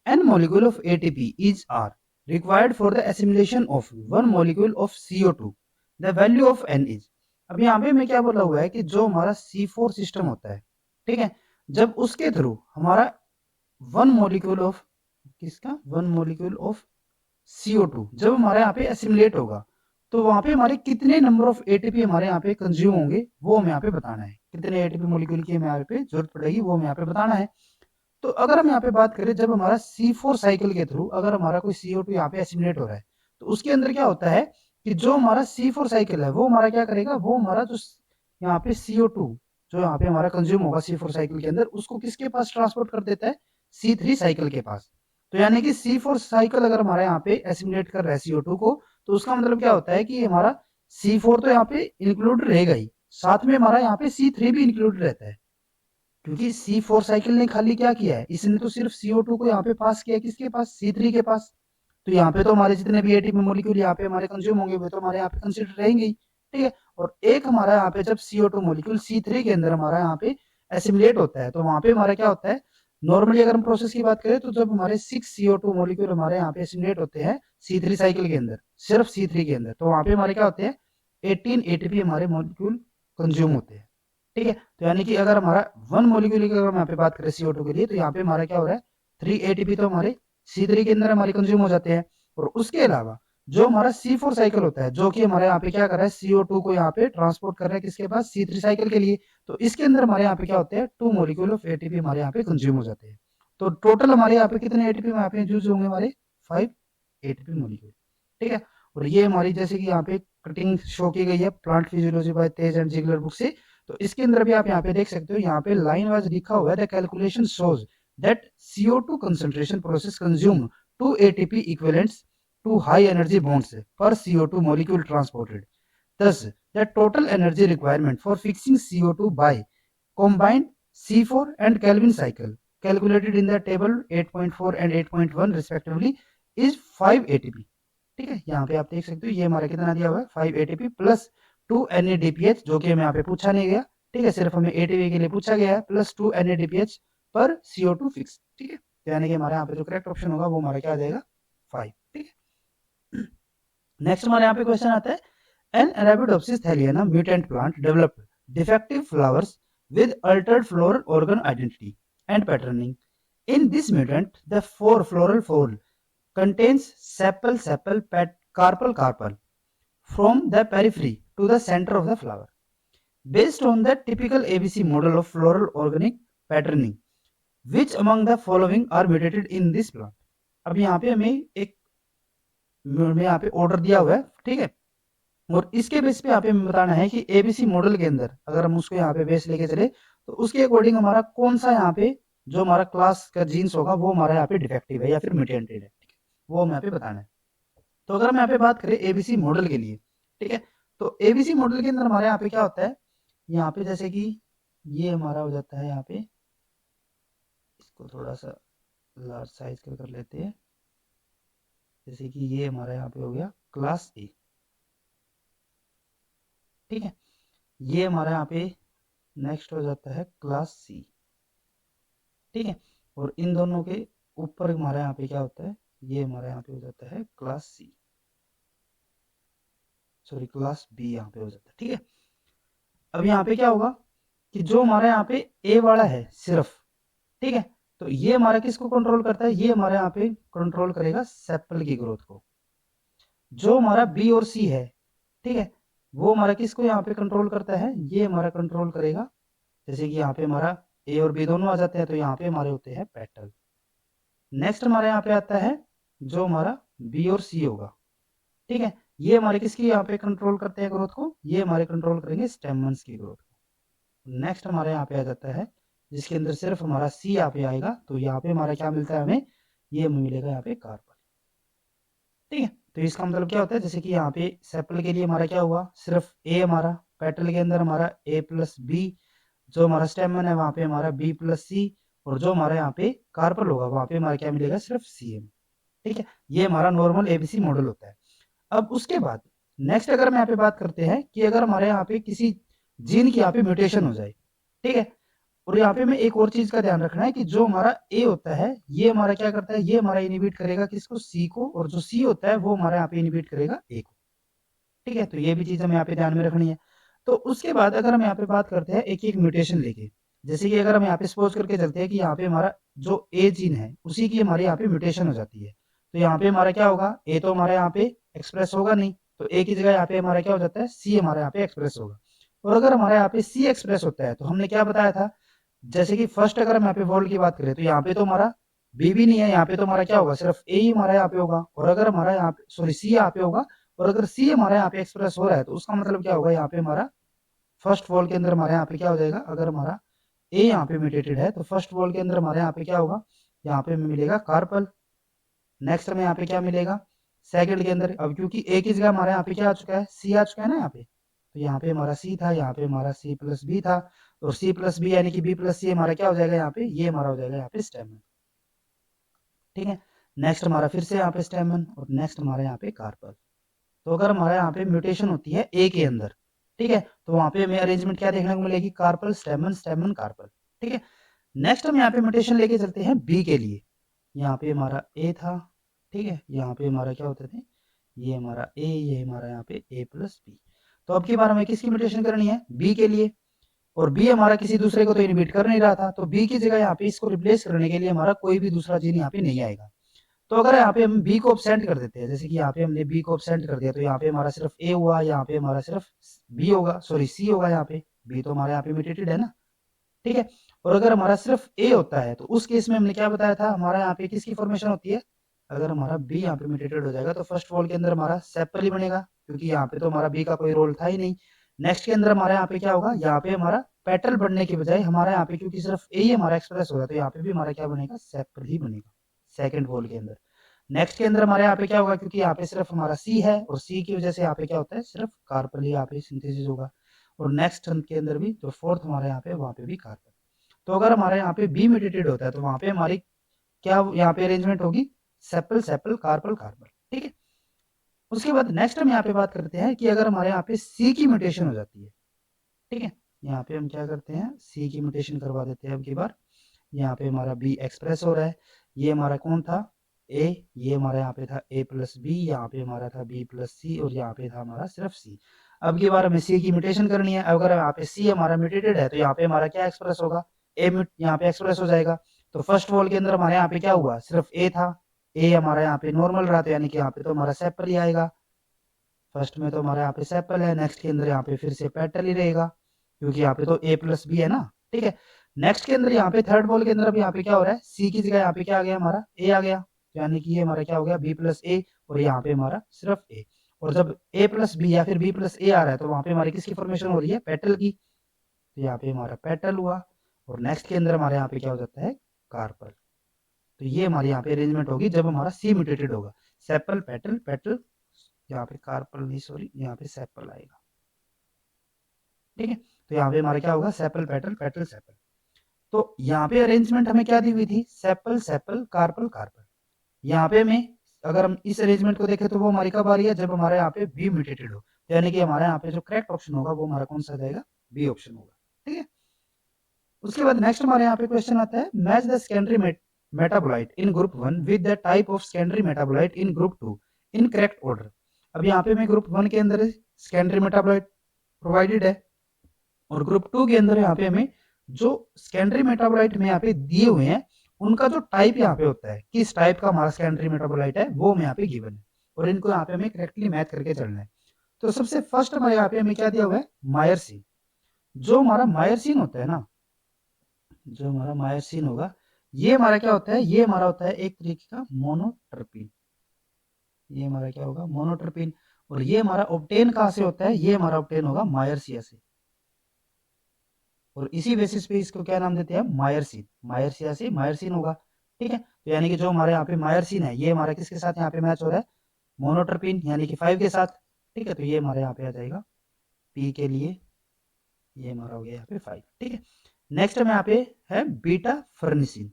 n molecule of ATP is are required for the assimilation of one molecule of CO2. The value of n is। अब यहाँ पे मैं क्या बोला हुआ है कि जो हमारा C4 सिस्टम होता है, ठीक है, जब उसके थ्रू हमारा वन मॉलिक्यूल ऑफ किसका, वन मॉलिक्यूल ऑफ CO2 जब हमारे यहाँ पे एसिमुलेट होगा, तो वहां पे हमारे कितने नंबर ऑफ एटीपी हमारे यहाँ पे कंज्यूम होंगे वो हमें यहाँ पे बताना है, कितने एटीपी मॉलिक्यूल की हमें यहाँ पे जरूरत पड़ेगी वो हमें यहाँ पे बताना है। तो अगर हम यहाँ पे बात करें, जब हमारा C4 साइकिल के थ्रू अगर हमारा कोई CO2 यहाँ पे एसिमुलेट हो रहा है, तो उसके अंदर क्या होता है कि जो हमारा C4 साइकिल है वो हमारा क्या करेगा, वो हमारा जो यहाँ पे CO2 जो यहाँ पे हमारा कंज्यूम होगा C4 साइकिल के अंदर, उसको किसके पास ट्रांसपोर्ट कर देता है, C3 साइकिल के पास। तो यानी कि C4 साइकिल अगर हमारा यहाँ पे एसिमुलेट कर रहा है CO2 को, तो उसका मतलब क्या होता है कि हमारा C4 तो यहाँ पे इंक्लूड रहेगा ही, साथ में हमारा यहाँ पे C3 भी इंक्लूड रहता है, क्योंकि C4 साइकिल ने खाली क्या किया है, इसने तो सिर्फ CO2 को यहाँ पे पास किया किसके पास, C3 के पास। तो यहाँ पे तो हमारे जितने भी एटीपी मॉलिक्यूल यहाँ पे हमारे कंज्यूम होंगे वो तो हमारे यहाँ पे कंसिडर रहेंगे ही। ठीक है, और एक हमारा यहाँ पे जब CO2 मॉलिक्यूल C3 के अंदर हमारा यहाँ पे एसिमुलेट होता है, तो वहां पे हमारा क्या होता है, नॉर्मली अगर हम प्रोसेस की बात करें तो जब हमारे 6 CO2 मॉलिक्यूल हमारे यहाँ पे एसिमुलेट होते हैं C3 साइकिल के अंदर, सिर्फ C3 के अंदर, तो वहां पे हमारे क्या होते हैं 18 एटीपी हमारे मॉलिक्यूल कंज्यूम होते हैं। ठीक है, तो यानी कि अगर हमारा वन मॉलिक्यूल की अगर हम यहाँ पे बात करें CO2 के लिए, तो यहाँ पे हमारा क्या हो रहा है 3 एटीपी तो हमारे C3 के अंदर हमारे कंज्यूम हो जाते हैं। और उसके अलावा जो हमारा C4 साइकिल होता है जो कि हमारे यहाँ पे क्या कर रहा है, CO2 को यहाँ पे ट्रांसपोर्ट कर रहा है किसके पास, C3 साइकिल के लिए, तो इसके अंदर हमारे यहाँ पे क्या होते हैं 2 मॉलिक्यूल ऑफ एटीपी हमारे यहाँ पे कंज्यूम हो जाते हैं। तो टोटल हमारे यहाँ पे कितने एटीपी यहाँ पे यूज होंगे, हमारे 5 एटीपी मॉलिक्यूल। ठीक है, और ये हमारी जैसे कि यहाँ पे कटिंग शो की गई है plant physiology by Taiz and Zeiger book से, तो इसके अंदर भी आप यहाँ पे देख सकते हो, यहाँ पे लाइन वाइज लिखा हुआ है, the calculation shows that CO2 concentration process consume 2 ATP equivalents to high energy bonds per CO2 molecule transported. Thus, the total energy requirement for fixing CO2 by combined C4 and Kelvin cycle calculated in the table 8.4 and 8.1 respectively is 5 ATP. ठीक है, यहाँ पे आप देख सकते हो ये हमारा कितना दिया हुआ है 5 ATP प्लस 2 NADPH जो कि हमें यहाँ पे पूछा नहीं गया। ठीक है, सिर्फ हमें ATP के लिए पूछा गया है, प्लस 2 NADPH पर CO2 फिक्स। ठीक है, तो यानी कि हमारे यहाँ पे जो करेक्ट ऑप्शन होगा वो हमारा क्या आ जाएगा 5। ठीक है, नेक्स्ट हमारे यहाँ पे क्वेश्चन आता है, an Arabidopsis thaliana mutant plant developed defective flowers with altered floral organ identity and patterning In this mutant, the floral fold contains sepal carpel from the periphery to the center of the flower. Based on the typical ABC model of floral organic patterning, which among the following are mutated in this plant? अब यहाँ पे हमें यहाँ पे order दिया हुआ है, ठीक है, और इसके बेस पे यहाँ पे हमें बताना है कि एबीसी मॉडल के अंदर अगर हम उसको यहाँ पे बेस लेके चले तो उसके अकॉर्डिंग हमारा कौन सा यहाँ पे जो हमारा क्लास का जीन्स होगा वो हमारा यहाँ पे डिफेक्टिव है या फिर म्यूटेंटेड है, वो हमें यहाँ पे बताना है। तो अगर हम यहाँ पे बात करें एबीसी मॉडल के लिए, ठीक है, तो एबीसी मॉडल के अंदर हमारे यहाँ पे क्या होता है, यहाँ पे जैसे कि ये हमारा हो जाता है, यहाँ पे इसको थोड़ा सा लार्ज साइज का कर लेते हैं, जैसे कि ये हमारा यहाँ पे हो गया क्लास ए, ठीक है, ये हमारा यहाँ पे नेक्स्ट हो जाता है क्लास सी, ठीक है, और इन दोनों के ऊपर हमारा यहाँ पे क्या होता है, ये हमारा यहाँ पे हो जाता है class C, sorry class B यहाँ पे हो जाता है, ठीक है। अब यहाँ पे क्या होगा कि जो हमारा यहाँ पे ए वाला है सिर्फ, ठीक है, तो ये हमारा किसको कंट्रोल करता है, ये हमारे यहाँ पे कंट्रोल करेगा सेपल की ग्रोथ को। जो हमारा बी और सी है, ठीक है, वो हमारा किसको यहाँ पे कंट्रोल करता है, ये हमारा कंट्रोल करेगा, जैसे कि यहाँ पे हमारा ए और बी दोनों आ जाते हैं तो यहाँ पे हमारे होते हैं पेटल। नेक्स्ट हमारे यहाँ पे आता है जो हमारा बी और सी होगा, ठीक है, ये हमारे किसकी यहाँ पे कंट्रोल करते हैं ग्रोथ को, ये हमारे कंट्रोल करेंगे स्टेमन्स की ग्रोथ को। नेक्स्ट हमारे यहाँ पे आ जाता है जिसके अंदर सिर्फ हमारा सी यहाँ पे आएगा, तो यहाँ पे हमारा क्या मिलता है हमें, ये हमें मिलेगा यहाँ पे कार्बन, ठीक है। तो इसका मतलब क्या होता है, जैसे कि यहाँ पे सेपल के लिए हमारा क्या हुआ, सिर्फ ए हमारा, पेटल के अंदर हमारा ए प्लस बी, जो हमारा स्टेमन है वहां पे हमारा बी प्लस सी, और जो हमारा यहाँ पे कार्पल होगा वहां पे हमारा क्या मिलेगा, सिर्फ सी एम, ठीक है। ये हमारा नॉर्मल एबीसी मॉडल होता है। अब उसके बाद नेक्स्ट अगर हम यहाँ पे बात करते हैं कि अगर हमारे यहाँ पे किसी जीन की यहाँ पे म्यूटेशन हो जाए, ठीक है, और यहाँ पे में एक और चीज का ध्यान रखना है कि जो हमारा ए होता है ये हमारा क्या करता है, ये हमारा इनिबिट करेगा किसको, सी को, और जो सी होता है वो हमारा यहाँ पे इनिबिट करेगा ए को, ठीक है। तो ये भी चीज हमें यहाँ पे ध्यान में रखनी है। तो उसके बाद अगर हम यहाँ पे बात करते हैं एक एक म्यूटेशन लेके, जैसे कि अगर हम यहाँ पे सपोज करके चलते हैं कि यहाँ पे हमारा जो ए जीन है उसी की हमारे यहाँ पे म्यूटेशन हो जाती है, तो यहाँ पे हमारा क्या होगा, ए तो हमारे यहाँ पे एक्सप्रेस होगा नहीं, तो ए की जगह यहाँ पे हमारा क्या हो जाता है, सी हमारे यहाँ पे एक्सप्रेस होगा। और अगर हमारे यहाँ पे सी एक्सप्रेस होता है तो हमने क्या बताया था, जैसे कि फर्स्ट अगर हम यहाँ पे वोल्ट की बात करें तो यहाँ पे तो हमारा बी भी नहीं है, यहाँ पे तो हमारा क्या होगा, सिर्फ ए ही हमारा यहाँ पे होगा, और अगर हमारा यहाँ पे सॉरी सी यहाँ पे होगा, और अगर सी हमारे यहाँ पे एक्सप्रेस हो रहा है तो उसका मतलब क्या होगा, यहाँ पे हमारा फर्स्ट वॉल के अंदर हमारे यहाँ पे क्या हो जाएगा, अगर हमारा ए यहाँ पे म्यूटेटेड है तो फर्स्ट वॉल के अंदर हमारे यहाँ पे क्या होगा, यहाँ पे मिलेगा कार्पल। नेक्स्ट हमें यहाँ पे क्या मिलेगा सेकंड के अंदर, अब क्योंकि ए की जगह हमारे यहाँ पे क्या आ चुका है, सी आ चुका है ना यहाँ पे, तो यहाँ पे हमारा सी था, यहाँ पे हमारा सी प्लस बी था, और सी प्लस बी यानी कि बी प्लस सी हमारा क्या हो जाएगा यहाँ पे, ये हमारा हो जाएगा यहाँ पे स्टेमन, ठीक है। नेक्स्ट हमारा फिर से यहाँ पे स्टेमन, और नेक्स्ट हमारे यहाँ पे कार्पल। तो अगर हमारे यहाँ पे म्यूटेशन होती है ए के अंदर, ठीक है, तो वहां पे हमें अरेंजमेंट क्या देखने को मिलेगी, कार्पल स्टेमन स्टेमन कार्पल, ठीक है। नेक्स्ट हम यहाँ पे म्यूटेशन लेके चलते हैं बी के लिए, यहाँ पे हमारा ए था, ठीक है, यहाँ पे हमारा क्या होते थे, ये हमारा ए, ये हमारा यहाँ पे ए प्लस बी। तो अब की बार हमें किसकी म्यूटेशन करनी है, बी के लिए, और बी हमारा किसी दूसरे को तो इनहिबिट कर नहीं रहा था, तो बी की जगह यहाँ पे इसको रिप्लेस करने के लिए हमारा कोई भी दूसरा जीन यहाँ पे नहीं आएगा। तो अगर यहाँ पे हम बी को ऑब्सेंट कर देते हैं, जैसे कि यहाँ पे हमने बी को ऑब्सेंट कर दिया, तो यहाँ पे हमारा सिर्फ ए हुआ, यहाँ पे हमारा सिर्फ बी होगा, सॉरी सी होगा, यहाँ पे बी तो हमारे यहाँ पे म्यूटेटेड है ना, ठीक है। और अगर हमारा सिर्फ ए होता है तो उस केस में हमने क्या बताया था, हमारा यहाँ पे किसकी फॉर्मेशन होती है, अगर हमारा बी यहाँ पे म्यूटेटेड हो जाएगा तो फर्स्ट वॉल के अंदर हमारा सेपल ही बनेगा, क्योंकि यहाँ पे तो हमारा बी का कोई रोल था ही नहीं। नेक्स्ट के अंदर हमारे यहाँ पे क्या होगा, यहाँ पे हमारा पेटल बनने के बजाय हमारा यहाँ पे क्योंकि सिर्फ ए ही हमारा एक्सप्रेस होगा, तो यहाँ पे भी हमारा क्या बनेगा, सेपल ही बनेगा सेकंड वॉल के अंदर। नेक्स्ट के अंदर हमारे यहाँ पे क्या होगा, क्योंकि यहाँ पे सिर्फ हमारा सी है, और सी की वजह से यहाँ पे क्या होता है, सिर्फ कार्बन यहाँ पे सिंथेसिस होगा, और नेक्स्ट के अंदर भी जो फोर्थ हमारे यहाँ पे वहां पे भी कार्बन। तो अगर हमारे यहाँ पे बी म्यूटेटेड होता है तो वहां पे हमारी क्या यहाँ पे अरेंजमेंट होगी, सेपल सेपल कार्बल कार्बल, ठीक है। उसके बाद नेक्स्ट हम यहाँ पे बात करते हैं कि अगर हमारे यहाँ पे सी की म्यूटेशन हो जाती है, ठीक है, यहाँ पे हम क्या करते हैं, सी की म्यूटेशन करवा देते हैं अब की बार। यहाँ पे हमारा बी एक्सप्रेस हो रहा है, ये हमारा कौन था, ए, ये हमारा यहाँ पे था ए प्लस बी, यहाँ पे हमारा था बी प्लस सी, और यहाँ पे था हमारा सिर्फ सी। अब की बार हमें सी की म्यूटेशन करनी है, अगर यहाँ पे सी हमारा म्यूटेटेड है तो यहाँ पे हमारा क्या एक्सप्रेस होगा, ए यहाँ पे एक्सप्रेस हो जाएगा, तो फर्स्ट वॉल के अंदर हमारे यहाँ पे क्या हुआ, सिर्फ ए था, ए हमारा यहाँ पे नॉर्मल रहा, तो यानी कि यहाँ पे तो हमारा सेपल ही आएगा। फर्स्ट में तो हमारे यहाँ पे सेपल है, नेक्स्ट के अंदर यहाँ पे फिर से पेटल ही रहेगा, क्योंकि यहाँ पे तो ए प्लस बी है ना। ठीक है, नेक्स्ट के अंदर यहाँ पे थर्ड वॉल के अंदर अब यहाँ पे क्या हो रहा है, सी की जगह यहाँ पे क्या आ गया, हमारा ए आ गया, यानी कि ये हमारा क्या हो गया, बी प्लस ए, और यहाँ पे हमारा सिर्फ ए। और जब ए प्लस बी या फिर बी प्लस ए आ रहा है, तो वहां पे हमारी किसकी फॉर्मेशन हो रही है, पेटल की, तो यहाँ पे हमारा पेटल हुआ। और नेक्स्ट के अंदर हमारे यहाँ पे क्या हो जाता है, कार्पल। तो ये हमारे यहाँ पे अरेंजमेंट होगी जब हमारा सी म्यूटेटेड होगा, सेपल पेटल पेटल, यहाँ पे कार्पल नहीं, सॉरी यहाँ पे सेपल आएगा। ठीक है, तो यहाँ पे हमारा क्या होगा, सेपल पेटल पेटल सेपल। तो यहाँ पे अरेंजमेंट हमें क्या दी हुई थी, सेपल सेपल कार्पल कार्पल। यहाँ पे हमें अगर हम इस अरेंजमेंट को देखें तो वो हमारी कब आ रही है, जब हमारे यहाँ पे बी म्यूटेटेड हो, यानी कि हमारे यहाँ पे जो करेक्ट ऑप्शन होगा वो हमारा कौन सा जाएगा, बी ऑप्शन होगा। ठीक है, उसके बाद नेक्स्ट हमारे यहाँ पे क्वेश्चन आता है, match the secondary metabolite in group 1 with the type of secondary metabolite in group 2 in correct order. अब यहाँ पे मैं ग्रुप 1 के अंदर सेकेंडरी मेटाबोलाइट प्रोवाइडेड है, और ग्रुप 2 के अंदर यहाँ पे हमें जो सेकेंडरी मेटाबोलाइट में यहाँ पे दिए हुए हैं, उनका जो टाइप यहाँ पे होता है, किस टाइप का हमारा सेकेंडरी मेटाबोलाइट है, वो हमें यहाँ पे गिवन है, और इनको यहाँ पे हमें करेक्टली मैच करके चलना है। तो सबसे फर्स्ट हमारे यहाँ पे हमें क्या दिया हुआ है, मायरसिन। जो हमारा मायरसिन होता है ना, जो हमारा मायरसिन होगा, ये हमारा क्या होता है, ये हमारा होता है एक तरीके का मोनोट्रपिन। ये हमारा क्या होगा, मोनोट्रपिन। और ये हमारा ऑब्टेन कहाँ से होता है, ये हमारा ऑब्टेन होगा मायरसिया से, और इसी बेसिस पे इसको क्या नाम देते हैं, मायरसिन, मायरसिया से मायरसिन होगा। ठीक है, तो यानी कि जो हमारे यहाँ पे मायरसिन है, ये हमारा किसके साथ यहाँ पे मैच हो रहा है, मोनोट्रपिन यानी कि 5 के साथ। ठीक है, तो ये हमारे यहाँ पे आ जाएगा पी के लिए, ये हमारा हो गया यहाँ पे 5। ठीक है, नेक्स्ट में यहाँ पे है बीटा फर्निसिन,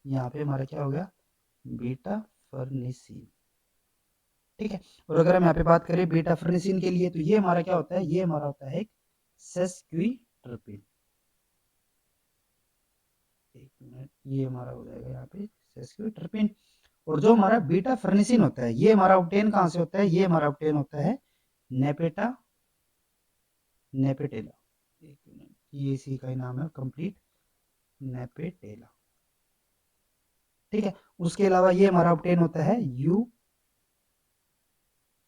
यहाँ पे हमारा क्या हो गया, बीटा फर्निसिन। ठीक है, और अगर हम यहाँ पे बात करें बीटा फर्निसिन के लिए, तो ये हमारा क्या होता है, ये हमारा होता है एक सेस्क्विट्रपिन। एक मिनट, ये हमारा हो जाएगा यहाँ पे सेस्क्विट्रपिन। और जो हमारा बीटा फर्निसिन होता है, ये हमारा ऑब्टेन कहाँ से होता है, ये हमारा ऑब्टेन होता है नेपेटा नेपेटेला। एक मिनट, ये इसी का ही नाम है कंप्लीट, नेपेटेला। ठीक है, उसके अलावा ये हमारा ऑब्टेन होता है यू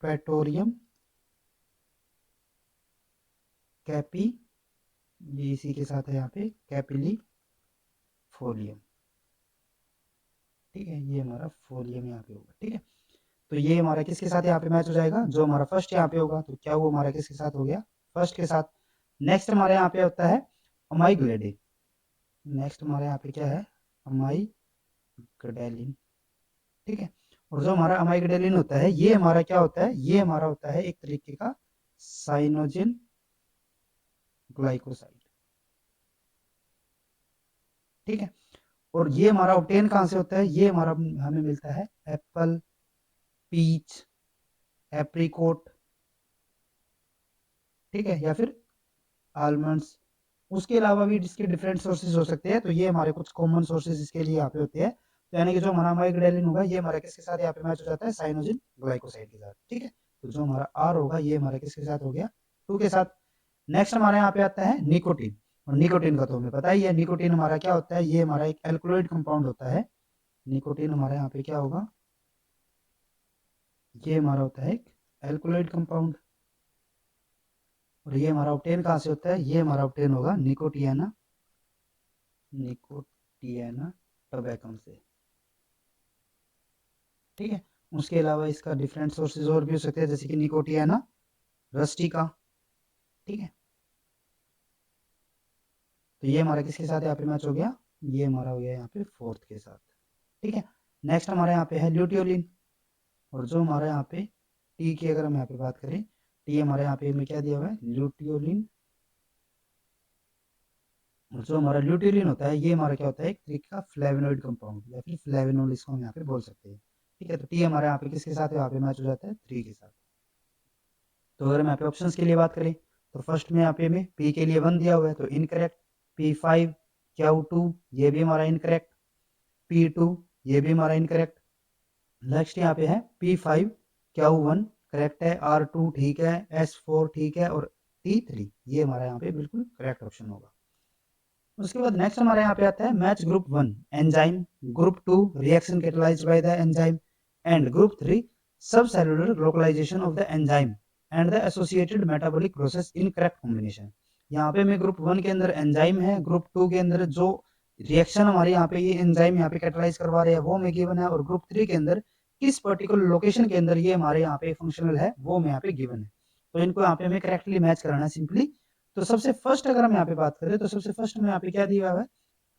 पेटोरियम कैपी, ये इसी के साथ है यहाँ पे कैपिली फोलियम। ठीक है, ये हमारा फोलियम यहाँ पे होगा। ठीक है, तो ये हमारा किसके साथ यहाँ पे मैच हो जाएगा, जो हमारा फर्स्ट यहाँ पे होगा, तो क्या वो हमारा किसके साथ हो गया, फर्स्ट के साथ। नेक्स्ट हमारे यहाँ पे होता है अमाइग्लेडिन। नेक्स्ट हमारे यहाँ पे क्या है, अमाइग्डेलिन। ठीक है, और जो हमारा अमाइग्डेलिन होता है, ये हमारा क्या होता है, ये हमारा होता है एक तरीके का साइनोजिन ग्लाइकोसाइड। ठीक है, और ये हमारा ऑब्टेन कहाँ से होता है, ये हमारा हमें मिलता है एप्पल, पीच, एप्रिकोट, ठीक है, या फिर आलमंड्स। उसके अलावा भी इसके डिफरेंट सोर्सेज हो सकते हैं, तो ये हमारे कुछ कॉमन सोर्सेज इसके लिए यहाँ पे होते हैं। तो यानी कि जो हमारा अमाइग्डेलिन होगा, ये हमारा किसके साथ यहाँ पे मैच हो जाता है, साइनोजिन ग्लाइकोसाइड के साथ। ठीक है, तो जो हमारा आर होगा, ये हमारा किसके साथ हो गया, 2 के साथ। नेक्स्ट हमारे यहाँ पे आता है निकोटीन, और निकोटीन का तो हमें पता ही है, निकोटीन हमारा क्या होता है, ये हमारा एक एल्कोलॉइड कंपाउंड होता है। निकोटीन हमारे यहाँ पे क्या होगा, ये हमारा होता है एक एल्कोलॉइड कंपाउंड। और ये हमारा ऑब्टेन कहाँ से होता है, ये हमारा ऑब्टेन होगा निकोटियाना, निकोटियाना टोबैकम से। ठीक है, उसके अलावा इसका डिफरेंट सोर्सेज और भी हो सकते हैं, जैसे कि निकोटियाना रस्टिका। ठीक है, तो ये हमारा किसके साथ यहाँ पे मैच हो गया, ये हमारा हो गया यहाँ पे 4th के साथ। ठीक है, नेक्स्ट हमारे यहाँ पे है ल्यूटियोलिन, और जो हमारे यहाँ पे टी की अगर हम यहाँ पे बात करें, टी हमारे यहाँ पे हमें क्या दिया हुआ है, ल्यूटियोलिन। और जो हमारा ल्यूटियोलिन होता है, ये हमारा क्या होता है, एक तरीके का फ्लेवोनॉइड कंपाउंड, या फिर फ्लेवोनोल इसको हम यहाँ पे बोल सकते हैं। ठीक है, तो टी हमारे यहाँ पे किसके साथ है, यहाँ पे मैच हो जाता है 3 के साथ। तो अगर हम यहाँ पे ऑप्शंस के लिए बात करें, तो फर्स्ट में यहाँ पे हमें पी के लिए 1 दिया हुआ है, तो इनकरेक्ट। P5 Q2, ये भी हमारा इनकरेक्ट। P2, ये भी हमारा इनकरेक्ट। नेक्स्ट यहाँ पे है P5 Q1 करेक्ट है, R2 ठीक है, S4 ठीक है, और T3 ये हमारा यहाँ पे बिल्कुल करेक्ट ऑप्शन होगा। उसके बाद नेक्स्ट हमारे यहाँ पे आता है match group 1 enzyme, group 2 reaction catalysed by the enzyme and group 3 subcellular localisation of the enzyme and the associated metabolic process in correct combination. यहाँ पे मैं ग्रुप 1 के अंदर एंजाइम है, ग्रुप 2 के अंदर जो रिएक्शन हमारे यहाँ पे ये एंजाइम यहाँ पे कैटलाइज करवा रहे हैं वो में गिवन है, और ग्रुप 3 के अंदर किस पर्टिकुलर लोकेशन के अंदर ये हमारे यहाँ पे फंक्शनल है वो में यहाँ पे गिवन है। तो इनको यहाँ पे हमें करेक्टली मैच कराना है सिंपली। तो सबसे फर्स्ट अगर हम यहाँ पे बात करें तो सबसे फर्स्ट में यहाँ पे क्या दिया हुआ है,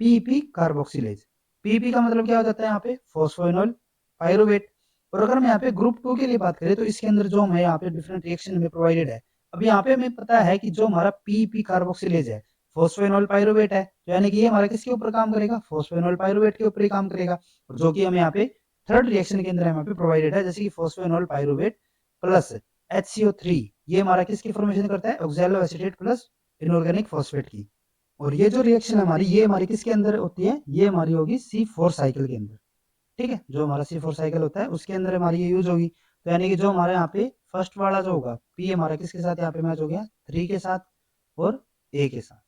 पीपी कार्बोक्सिलेज। पीपी का मतलब क्या हो जाता है यहाँ पे, फॉस्फोइनोल पायरुवेट। और अगर हम यहाँ पे ग्रुप 2 के लिए बात करें तो इसके अंदर जो हमें यहाँ पे डिफरेंट रिएक्शन में प्रोवाइडेड है, अब यहाँ पे हमें पता है कि जो हमारा पीपी कार्बोक्सिलेज है फॉस्फोइनोल पायरुवेट है, तो यानी कि ये हमारा किसके ऊपर काम करेगा, फॉस्फोइनोल पायरुवेट के ऊपर ही काम करेगा, और जो कि हमें यहाँ पे थर्ड रिएक्शन के अंदर यहाँ पे प्रोवाइडेड है, जैसे कि फॉस्फोइनोल पायरुवेट प्लस HCO3, ये हमारा किसकी फॉर्मेशन करता है, oxalo acetate plus inorganic phosphate की। और ये जो रिएक्शन हमारी ये हमारी किसके अंदर होती है, ये हमारी होगी C4 साइकिल के अंदर। ठीक है, जो हमारा C4 साइकिल होता है उसके अंदर हमारी ये यूज होगी। तो यानी कि जो हमारे यहाँ पे फर्स्ट वाला जो होगा P हमारा किसके साथ यहाँ पे मैच हो गया, 3 के साथ और A के साथ।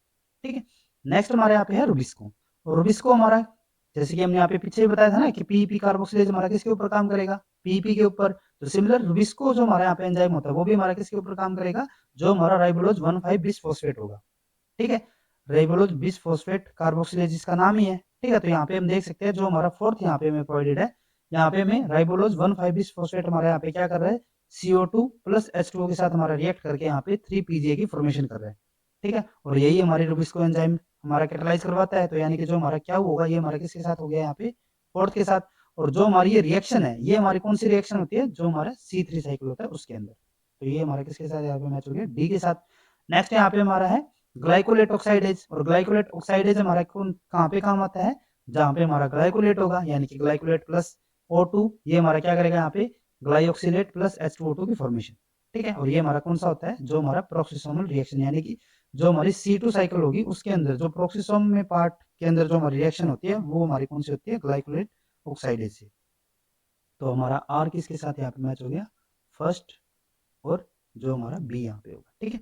ठीक है, नेक्स्ट हमारे यहाँ पे है रुबिस्को। और रुबिस्को हमारा जैसे कि हमने यहाँ पे पीछे बताया था ना कि पीपी कार्बोक्सिलेज हमारा किसके ऊपर काम करेगा, पीपी के ऊपर। तो सिमिलर रुबिस्को जो हमारे यहाँ पे एंजाइम होता है वो भी हमारा किसके ऊपर काम करेगा, जो हमारा राइबोलोज 1,5 बिसफॉस्फेट होगा। ठीक है, राइबोलोज बिसफॉस्फेट कार्बोक्सिलेज इसका नाम ही है। ठीक है, तो यहाँ पे हम देख सकते हैं जो हमारा फोर्थ यहाँ पे हमें प्रोवाइडेड है, यहाँ पे हमें राइबोलोज 1,5 बिसफॉस्फेट हमारे यहाँ पे क्या कर रहा है, CO2 प्लस H2O के साथ हमारा रिएक्ट करके यहाँ पे 3PGA की फॉर्मेशन कर रहा है। ठीक है, और यही हमारी रुबिस्को एंजाइम हमारा कैटलाइज करवाता है। तो यानी कि जो हमारा क्या होगा, ये हमारा किसके साथ हो गया यहाँ पे, फोर्थ के साथ। और जो हमारी ये रिएक्शन है ये हमारी कौन सी रिएक्शन होती है, जो हमारा C3 साइकिल होता है उसके अंदर। तो ये हमारा किसके साथ यहाँ पे मैच हो गया, डी के साथ। नेक्स्ट यहाँ पे हमारा है ग्लाइकोलेट ऑक्साइडेज। और ग्लाइकोलेट ऑक्साइडेज हमारा कौन कहाँ पे काम आता है, जहाँ पे हमारा ग्लाइकोलेट होगा, यानी कि ग्लाइकोलेट प्लस O2, ये हमारा क्या करेगा यहाँ पे, ग्लाइऑक्सिलेट प्लस H2O2 की फॉर्मेशन। ठीक है, और ये हमारा कौन सा होता है, जो हमारा प्रोक्सिसोमल रिएक्शन, यानी कि जो हमारी C2 साइकिल होगी उसके अंदर जो प्रोक्सिसोम में पार्ट के अंदर जो हमारी रिएक्शन होती है वो हमारी कौन सी होती है, ग्लाइकोलेट ऑक्साइडेज से। तो हमारा R किसके साथ यहाँ पे मैच हो गया, फर्स्ट, और जो हमारा B यहाँ पे होगा। ठीक है,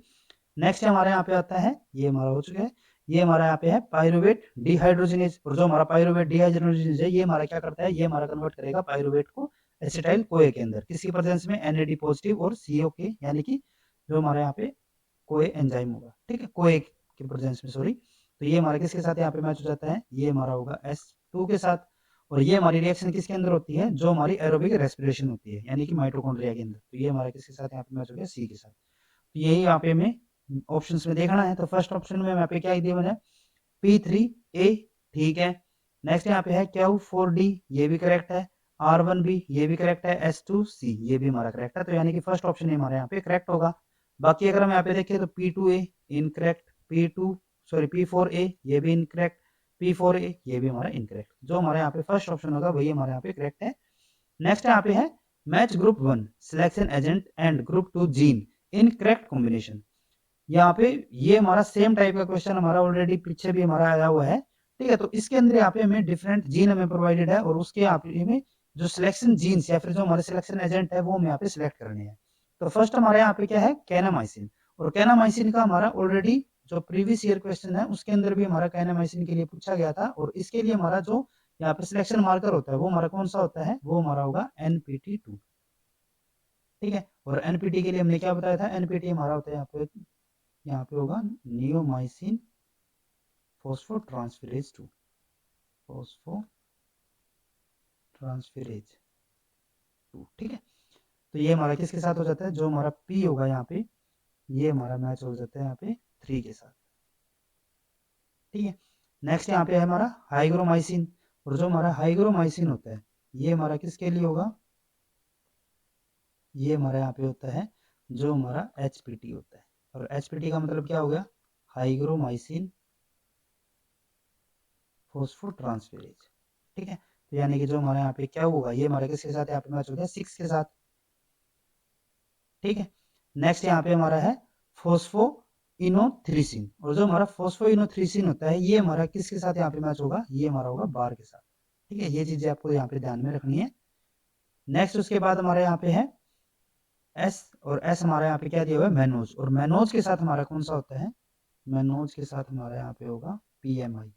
नेक्स्ट हमारे यहाँ पे आता है, ये हमारा हो चुका है, ये हमारा यहाँ पे है पायरुवेट डिहाइड्रोजनेज। और जो हमारा पायरुवेट डिहाइड्रोजनेज है ये हमारा क्या करता है, ये हमारा कन्वर्ट करेगा पायरुवेट को एसिटाइल कोए के अंदर, किसकी प्रेजेंस में, NAD पॉजिटिव और CO के, यानी कि जो हमारे यहाँ पे कोए एंजाइम होगा। ठीक है, कोए के प्रेजेंस में, सॉरी। तो ये हमारा किसके साथ यहाँ पे मैच हो जाता है, ये हमारा होगा S2 के साथ। और ये हमारी रिएक्शन किसके अंदर होती है, जो हमारी एरोबिक रेस्पिरेशन होती है, यानी कि माइटोकॉन्ड्रिया के अंदर। तो ये हमारा किसके साथ यहाँ पे मैच हो गया, C के साथ। तो यही यहाँ पे हमें ऑप्शंस में देखना है। तो फर्स्ट ऑप्शन में यहाँ पे क्या दिया है, P3A। ठीक है, नेक्स्ट यहाँ पे है Q4D, ये भी करेक्ट है, R1B ये भी करेक्ट है, S2C ये भी हमारा करेक्ट है। तो यानी कि फर्स्ट ऑप्शन हमारे यहाँ पे करेक्ट होगा। बाकी अगर हम यहाँ पे देखें तो P2A इनकरेक्ट, P4A ये भी इनकरेक्ट, P4A ये भी हमारा इनकरेक्ट। जो हमारे यहाँ पे फर्स्ट ऑप्शन होगा वही हमारे यहाँ पे करेक्ट है। नेक्स्ट यहाँ पे है match group 1 selection agent and group 2 gene in correct combination. यहाँ पे ये हमारा सेम टाइप का क्वेश्चन हमारा ऑलरेडी पीछे भी हमारा आया हुआ है। ठीक है, तो इसके अंदर यहाँ पे हमें डिफरेंट जीन हमें प्रोवाइडेड है, और उसके यहाँ पे हमें जो सिलेक्शन जीन्स या फिर जो हमारे सिलेक्शन एजेंट है वो हमें यहाँ पे सिलेक्ट करने हैं। तो फर्स्ट हमारे यहाँ पे क्या है, कैनामाइसिन। और कैनामाइसिन का हमारा ऑलरेडी जो प्रीवियस ईयर क्वेश्चन है उसके अंदर भी हमारा कैनामाइसिन के लिए पूछा गया था, और इसके लिए हमारा जो यहाँ पे सिलेक्शन मार्कर होता है वो हमारा कौन सा होता है, वो हमारा होगा NPT2। ठीक है, और NPT के लिए हमने क्या बताया था, NPT हमारा होता है यहाँ पे होगा नियोमाइसिन फॉस्फोट्रांसफेरेज 2, फॉस्फोट्रांसफेरेज 2। ठीक है, तो ये हमारा किसके साथ हो जाता है, जो हमारा P होगा यहाँ पे, ये हमारा मैच हो जाता है यहाँ पे 3 के साथ। ठीक है, नेक्स्ट यहाँ पे है हमारा हाइग्रोमाइसिन। और जो हमारा हाइग्रोमाइसिन होता है ये हमारा किसके लिए होगा, ये हमारा यहाँ पे होता है जो हमारा HPT होता है। और HPT का मतलब क्या हो गया, हाइग्रोमाइसिन फॉस्फोट्रांसफेरेज। ठीक है, तो यानी कि जो हमारे यहाँ पे क्या होगा, ये हमारे किसके साथ यहाँ पे मैच हो गया, 6 के साथ। ठीक है, नेक्स्ट यहाँ पे हमारा है फोस्फोइनोथ्रीसिन। और जो हमारा फोस्फोइनोथ्रीसिन होता है ये हमारा किसके साथ यहाँ पे मैच होगा, ये हमारा होगा बार के साथ। ठीक है, ये चीजें आपको यहाँ पे ध्यान में रखनी है। नेक्स्ट उसके बाद हमारे यहाँ पे है S, और S हमारा यहाँ पे क्या दिया हुआ है, मैनोज। और मैनोज के साथ हमारा कौन सा होता है, मैनोज के साथ हमारा यहाँ पे होगा PMI।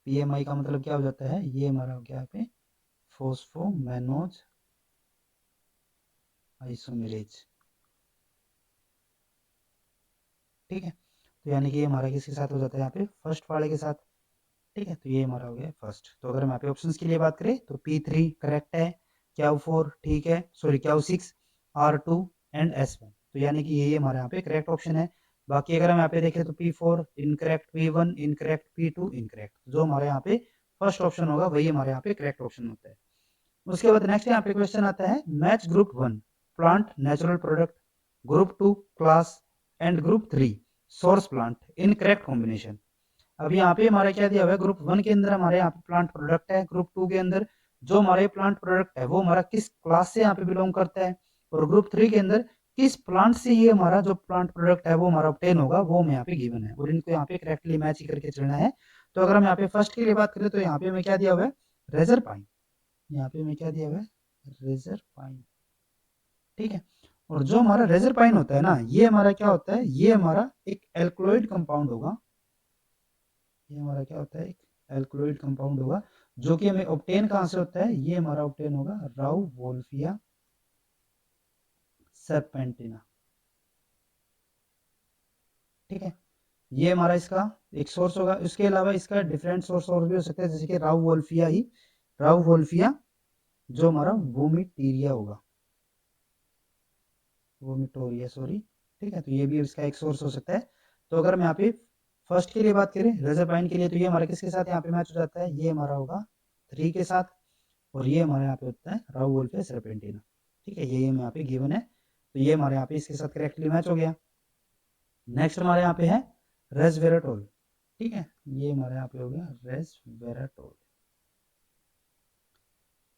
PMI का मतलब क्या हो जाता है, ये हमारा हो गया यहाँ पे फॉस्फोमैनोज आइसोमेरेज। ठीक है, तो यानी कि ये हमारा किसके साथ हो जाता है यहाँ पे, फर्स्ट वाले के साथ। ठीक है, तो ये हमारा हो गया फर्स्ट। तो अगर हम यहाँ पे ऑप्शंस की लिए बात करें तो P3 करेक्ट है, Q4 ठीक है, sorry Q6, R2 and S1। तो यानी कि ये हमारे यहाँ पे करेक्ट ऑप्शन है। बाकी अगर हम यहाँ पे देखें तो P4 incorrect, P1 incorrect, P2 incorrect. जो हमारे यहाँ पे फर्स्ट ऑप्शन होगा वही हमारे यहाँ पे करेक्ट ऑप्शन होता है। उसके बाद नेक्स्ट यहाँ पे क्वेश्चन आता है, match group 1 plant natural product, group 2 class and group 3 source plant in correct combination. अब यहाँ पे हमारा क्या दिया हुआ है, ग्रुप 1 के अंदर हमारे यहाँ पे प्लांट प्रोडक्ट है, ग्रुप 2 के अंदर जो हमारे प्लांट प्रोडक्ट है वो हमारा किस क्लास से यहाँ पे बिलोंग करता है, और ग्रुप 3 के अंदर किस प्लांट से ये हमारा जो प्लांट प्रोडक्ट है वो हमारा ऑब्टेन होगा, वो हमें यहाँ पे गिवन है, और इनको यहाँ पे करेक्टली मैच करके चलना है। तो अगर हम यहाँ पे फर्स्ट के लिए बात करें तो यहाँ पे हमें क्या दिया हुआ है, रेजर पाइन। यहाँ पे हमें क्या दिया हुआ है, रेजर पाइन। ठीक है, और जो हमारा रेजर पाइन होता है ना, ये हमारा क्या होता है, ये हमारा एक एल्कलॉइड कंपाउंड होगा। ये हमारा क्या होता है, एक एल्कलॉइड कंपाउंड होगा, जो कि हमें ऑब्टेन कहां से होता है, ये हमारा ऑब्टेन होगा राउवोल्फिया सर्पेंटिना। ठीक है, ये हमारा इसका एक सोर्स होगा। इसके अलावा इसका डिफरेंट सोर्स और भी हो सकता है, जैसे कि राउवोल्फिया जो हमारा वोमिटेरिया होगा, वोमिटोरिया सॉरी। ठीक है, तो ये भी इसका एक सोर्स हो सकता है। तो अगर हम यहाँ पे फर्स्ट के लिए बात करें, रेजरपाइन के लिए, तो ये हमारा किसके साथ यहाँ पे मैच हो जाता है, ये हमारा होगा 3 के साथ, और ये हमारे यहाँ पे होता है राउवोल्फिया सर्पेंटिना। ठीक है, ये यहाँ पे गिवन है, तो ये हमारे यहाँ पे इसके साथ करेक्टली मैच हो गया। नेक्स्ट हमारे यहाँ पे है रेसवेराट्रोल। ठीक है, ये हमारे यहाँ पे हो गया रेसवेराट्रोल।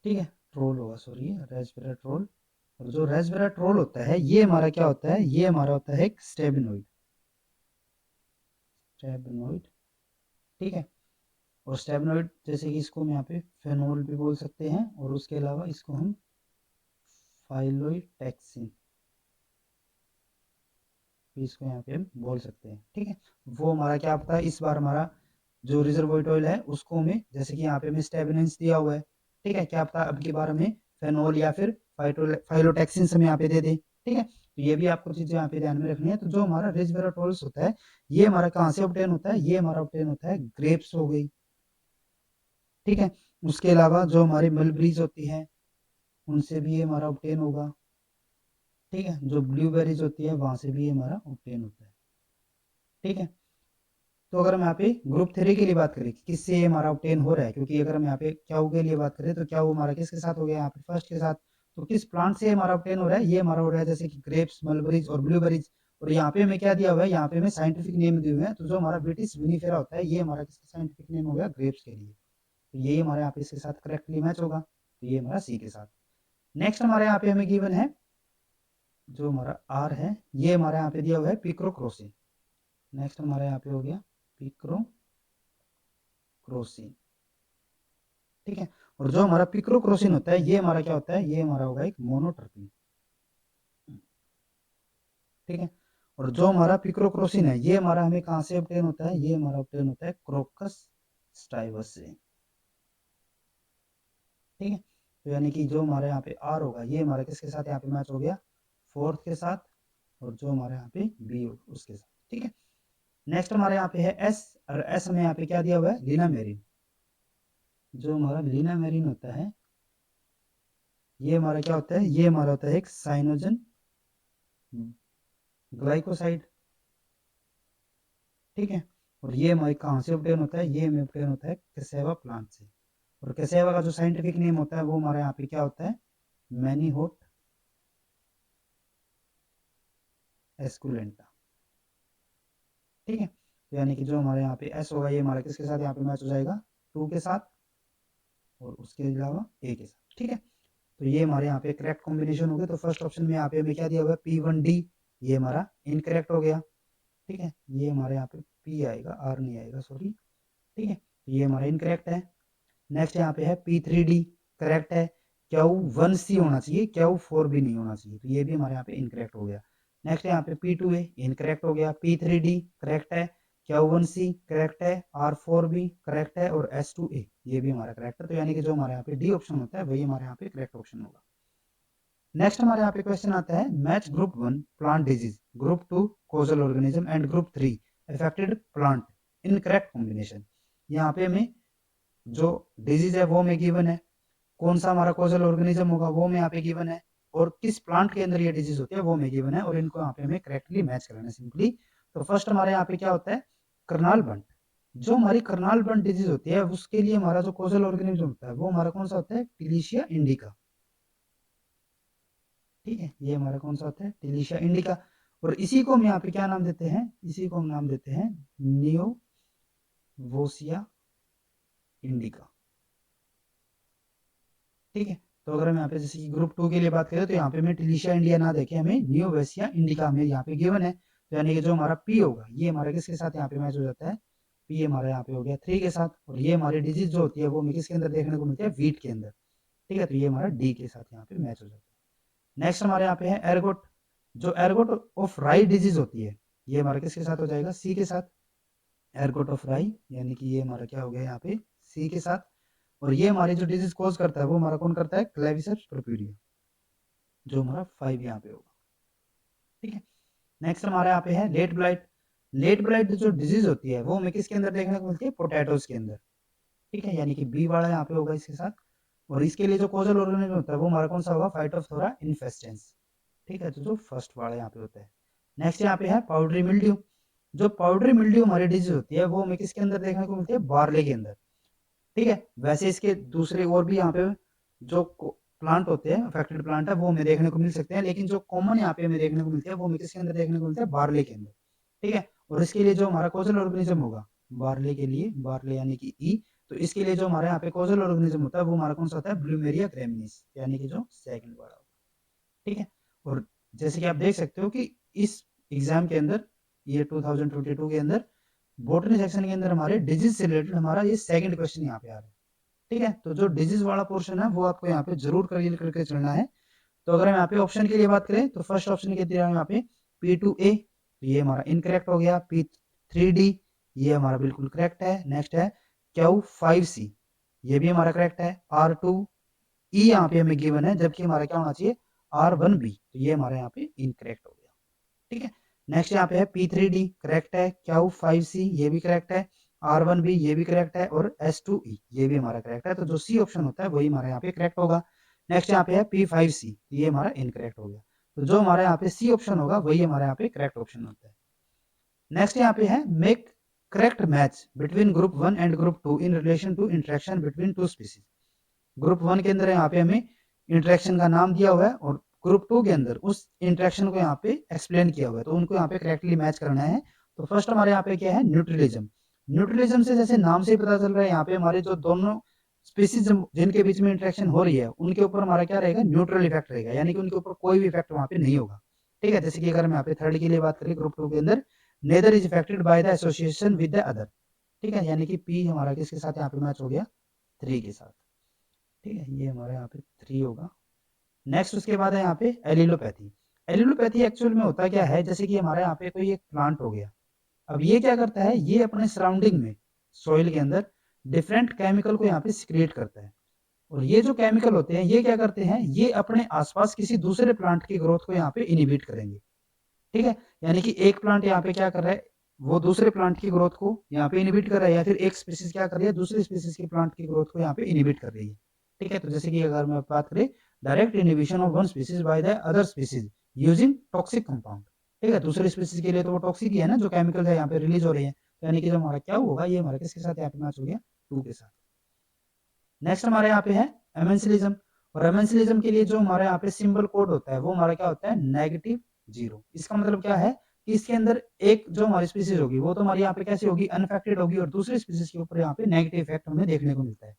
ठीक है, ट्रोल होगा सॉरी, रेसवेराट्रोल। और जो रेसवेराट्रोल होता है ये हमारा क्या होता है, ये हमारा होता है एक स्टेबिनोइड। स्टेबिनोइड। ठीक है, और स्टेबिनोइड जैसे कि इसको हम यहाँ पे फेनोल भी बोल सकते हैं, और उसके अलावा इसको हम फाइलोटैक्सिन भी इसको यहाँ पे हम बोल सकते हैं। ठीक है, वो हमारा क्या पता है, इस बार हमारा जो रिजर्वोइड ऑयल है उसको हमें, जैसे कि यहाँ पे हमें स्टेबिनेंस दिया हुआ है, ठीक है, क्या पता अब की बार हमें फेनोल या फिर फाइलोटैक्सिन हमें यहाँ पे दे दे। ठीक है, तो ये भी आपको चीजें यहाँ पे ध्यान में रखनी है। तो जो हमारा रेसवेराट्रोल्स होता है ये हमारा कहाँ से ऑब्टेन होता है, ये हमारा ऑब्टेन होता है ग्रेप्स हो गई। ठीक है, उसके अलावा जो हमारी मलबरीज होती है उनसे भी ये हमारा ऑब्टेन होगा। ठीक है, जो ब्लूबेरीज होती है वहां से भी हमारा ऑब्टेन होता है। ठीक है, तो अगर हम यहाँ पे ग्रुप 3 के लिए बात करें कि किससे ये हमारा ऑब्टेन हो रहा है, क्योंकि अगर हम यहाँ पे क्याऊ के लिए बात करें तो क्याऊ हमारा किसके साथ हो गया यहाँ पे, फर्स्ट के साथ। तो किस प्लांट से हमारा ऑब्टेन हो रहा है, ये हमारा हो रहा है जैसे कि ग्रेप्स, मलबरीज और ब्लूबेरीज। और यहाँ पे हमें क्या दिया हुआ है, यहाँ पे हमें साइंटिफिक नेम दिए हुए हैं। तो जो हमारा ब्रिटिश विनीफेरा होता है ये हमारा किसका साइंटिफिक नेम हो गया, ग्रेप्स के लिए। तो ये हमारे यहाँ पे इसके साथ करेक्टली मैच होगा, तो ये हमारा सी के साथ। नेक्स्ट हमारे यहाँ पे हमें गिवन है जो हमारा आर है, ये हमारे यहाँ पे दिया हुआ है पिक्रोक्रोसिन। नेक्स्ट हमारे यहाँ पे हो गया पिक्रोक्रोसिन। ठीक है, और जो हमारा पिक्रोक्रोसिन होता है ये हमारा क्या होता है, ये हमारा होगा एक मोनोटर्पिन। ठीक है, और जो हमारा पिक्रोक्रोसिन है ये हमारा हमें कहाँ से ऑब्टेन होता है, ये हमारा ऑब्टेन होता है क्रोकस स्टाइवस से। ठीक है, तो यानी कि जो हमारे यहाँ पे आर होगा ये हमारा किसके साथ यहाँ पे मैच हो गया, फोर्थ के साथ, और जो हमारे यहाँ पे बी होगा उसके साथ। ठीक है, नेक्स्ट हमारे यहाँ पे है एस, और एस में यहाँ पे क्या दिया हुआ है, लीनामेरिन। जो हमारा लीनामेरिन होता है ये हमारा क्या होता है, ये हमारा होता है एक साइनोजन ग्लाइकोसाइड। ठीक है, और ये हमारे कहाँ से ऑब्टेन होता है, ये हमें ऑब्टेन होता है कैसेवा प्लांट से। और कैसेवा का जो साइंटिफिक नेम होता है वो हमारे यहाँ पे क्या होता है, मैनीहोट एस्कुलेंटा। ठीक है, तो यानी कि जो हमारे यहाँ पे एस होगा ये हमारा किसके साथ यहाँ पे मैच हो जाएगा, 2 के साथ, और उसके अलावा ए के साथ। ठीक है, तो ये हमारे यहाँ पे करेक्ट कॉम्बिनेशन हो गया। तो फर्स्ट ऑप्शन में यहाँ पे हमें क्या दिया हुआ है, P1D, ये हमारा इनकरेक्ट हो गया। ठीक है, ये हमारे यहाँ पे P आएगा, R नहीं आएगा सॉरी। ठीक है, तो ये हमारा इनकरेक्ट है। नेक्स्ट यहाँ पे है P3D करेक्ट है, Q1C होना चाहिए, Q4B नहीं होना चाहिए, तो ये भी हमारे यहाँ पे इनकरेक्ट हो गया। नेक्स्ट यहाँ पे P2A इनकरेक्ट हो गया, P3D करेक्ट है, Q1C करेक्ट है, R4B करेक्ट है और S2A ये भी हमारा करेक्ट है। तो यानी कि जो हमारे यहाँ पे डी ऑप्शन होता है वही हमारे यहाँ पे करेक्ट ऑप्शन होगा। नेक्स्ट हमारे यहाँ पे क्वेश्चन आता है match group 1 plant disease, group 2 causal organism and group 3 affected plant in correct combination. यहाँ पे हमें जो डिजीज है वो हमें गिवन है, कौन सा हमारा कोजल ऑर्गेनिज्म होगा वो हमें यहाँ पे गिवन है, और किस प्लांट के अंदर ये डिजीज होती है वो हमें गिवन है, और इनको यहाँ पे हमें करेक्टली मैच कराना है सिंपली। तो फर्स्ट हमारे यहाँ पे क्या होता है, करनाल बंट। जो हमारी करनाल बंट डिजीज होती है उसके लिए हमारा जो कोजल ऑर्गेनिज्म होता है वो हमारा कौन सा होता है, टिलिशिया इंडिका। ठीक है, ये हमारा कौन सा होता है, टिलिशिया इंडिका। और इसी को हम यहाँ पे क्या नाम देते हैं, इसी को हम नाम देते हैं नियोवोसिया इंडिका। ठीक है, तो अगर हम यहाँ पे जैसे कि ग्रुप 2 के लिए बात करें तो यहाँ पे हमें टिलिशिया इंडिया ना देखे, हमें नियोवेसिया इंडिका हमें यहाँ पे गिवन है। तो यानी कि जो हमारा पी होगा ये हमारा किसके साथ यहाँ पे मैच हो जाता है, पी हमारा यहाँ पे हो गया 3 के साथ। और ये हमारी डिजीज जो होती है वो हमें किसके अंदर देखने को मिलती है, वीट के अंदर। ठीक है, तो ये हमारा डी के साथ यहाँ पे मैच हो जाता है। नेक्स्ट हमारे यहाँ पे है एरगोट। जो एरगोट ऑफ राई डिजीज होती है ये हमारा किसके साथ हो जाएगा, सी के साथ। एरगोट ऑफ राई यानी कि ये हमारा क्या हो गया यहाँ पे, सी के साथ। और ये हमारी जो डिजीज कॉज करता है वो हमारा कौन करता है, क्लेविसेप्स पर्प्यूरिया, जो हमारा 5 यहाँ पे होगा। ठीक है, नेक्स्ट हमारे यहाँ पे है लेट ब्लाइट। लेट ब्लाइट जो डिजीज होती है वो हमें किसके अंदर देखने को मिलती है, पोटैटोज के अंदर। ठीक है, यानी कि बी वाला यहाँ पे होगा इसके साथ। और इसके लिए जो कोजल ऑर्गेनिज्म होता है वो हमारा कौन सा होगा, फाइटोप्थोरा इन्फेस्टेंस। ठीक है, तो जो फर्स्ट वाला यहाँ पे होता है। नेक्स्ट यहाँ पे है पाउडरी मिल्ड्यू। जो पाउडरी मिल्ड्यू हमारी डिजीज होती है वो हमें किसके अंदर देखने को मिलती है, बार्ले के अंदर। ठीक है, वैसे इसके दूसरे और भी यहाँ पे जो प्लांट होते हैं, अफेक्टेड प्लांट है वो हमें देखने को मिल सकते हैं, लेकिन जो कॉमन यहाँ पे हमें देखने को मिलते हैं वो हमें किसके अंदर देखने को मिलते हैं, बार्ले के अंदर। ठीक है, और इसके लिए जो हमारा कोजल ऑर्गेनिज्म होगा बार्ले के लिए, बार्ले यानी कि ई, तो इसके लिए जो हमारे यहाँ पे कोजल ऑर्गेनिज्म होता है वो हमारा कौन सा होता है, ब्लूमेरिया ग्रेमिनीस, यानी कि जो सेकंड वाला होगा। ठीक है, और जैसे कि आप देख सकते हो कि इस एग्जाम के अंदर, ये 2022 के अंदर बॉटनी सेक्शन के अंदर हमारे डिजीज से रिलेटेड हमारा ये सेकंड क्वेश्चन यहाँ पे आ रहा है। ठीक है, तो जो डिजीज वाला पोर्शन है वो आपको यहाँ पे जरूर क्लियर करके चलना है। तो अगर हम यहाँ पे ऑप्शन के लिए बात करें तो फर्स्ट ऑप्शन के दिया यहाँ पे P2A, तो ये हमारा इनकरेक्ट हो गया। P3D ये हमारा बिल्कुल करेक्ट है। नेक्स्ट है Q5C, ये भी हमारा करेक्ट है। R2E यहाँ पे हमें गिवन है, जबकि हमारा क्या होना चाहिए, R1B, तो ये हमारा यहाँ पे इनकरेक्ट हो गया। ठीक है, नेक्स्ट यहाँ पे है P3D करेक्ट है, Q5C ये भी करेक्ट है, R1B ये भी करेक्ट है, और S2E ये भी हमारा करेक्ट है। तो जो सी ऑप्शन होता है वही हमारे यहाँ पे करेक्ट होगा। नेक्स्ट यहाँ पे है P5C, ये हमारा इनकरेक्ट हो गया। तो जो हमारे यहाँ पे सी ऑप्शन होगा वही हमारे यहाँ पे करेक्ट ऑप्शन होता है। नेक्स्ट यहाँ पे है make correct match between group 1 and group 2 in relation to interaction between two species. Group 1 के अंदर यहाँ पे हमें इंटरेक्शन का नाम दिया हुआ है, और ग्रुप 2 के अंदर उस इंटरेक्शन को यहाँ पे एक्सप्लेन किया हुआ है, तो उनको यहाँ पे करेक्टली मैच करना है। तो फर्स्ट हमारे यहाँ पे क्या है, न्यूट्रलिज्म। न्यूट्रलिज्म से जैसे नाम से ही पता चल रहा है यहाँ पे हमारे जो दोनों स्पीसीज जिनके बीच में इंटरेक्शन हो रही है उनके ऊपर हमारा क्या रहेगा, न्यूट्रल इफेक्ट रहेगा, यानी कि उनके ऊपर कोई भी इफेक्ट वहाँ पे नहीं होगा। ठीक है, जैसे कि अगर हम यहाँ पे थर्ड के लिए बात करें ग्रुप 2 के अंदर, neither is affected by the association with the other. ठीक है, यानी कि पी हमारा किसके साथ यहाँ पे मैच हो गया, 3 के साथ। ठीक है, ये हमारा यहाँ पे 3 होगा। नेक्स्ट उसके बाद है यहाँ पे एलिलोपैथी। एलिलोपैथी एक्चुअल में होता क्या है, जैसे कि हमारे यहाँ पे कोई एक प्लांट हो गया, अब ये क्या करता है, ये अपने सराउंडिंग में सॉइल के अंदर डिफरेंट केमिकल को यहाँ पे सिक्रिएट करता है, और ये जो केमिकल होते हैं ये क्या करते हैं, ये अपने आसपास किसी दूसरे प्लांट की ग्रोथ को यहाँ पे इनिबिट करेंगे। ठीक है, यानी कि एक प्लांट यहाँ पे क्या कर रहा है, वो दूसरे प्लांट की ग्रोथ को यहाँ पे इनिबिट कर रहा है, या फिर एक स्पीसीज क्या कर रही है, दूसरी स्पीसीज की प्लांट की ग्रोथ को यहाँ पे इनिबिट कर रही है। ठीक है, तो जैसे कि अगर मैं बात करें direct inhibition of one species by the other species using toxic compound. ठीक है, दूसरे स्पीसीज के लिए तो वो टॉक्सिक ही है ना, जो केमिकल है यहाँ पे रिलीज हो रहे हैं, तो यानी कि जो हमारा क्या होगा, ये हमारा किसके साथ यहाँ पे मैच हो गया, 2 के साथ। नेक्स्ट हमारे यहाँ पे है एमेंसिलिज्म, और एमेंसिलिज्म के लिए जो हमारे यहाँ पे सिंबल कोड होता है वो हमारा क्या होता है, -0। इसका मतलब क्या है कि इसके अंदर एक जो हमारी स्पीसीज होगी वो तो हमारी यहाँ पे कैसी होगी, अनफेक्टेड होगी, और दूसरी स्पीसीज के ऊपर यहाँ पे नेगेटिव इफेक्ट हमें देखने को मिलता है।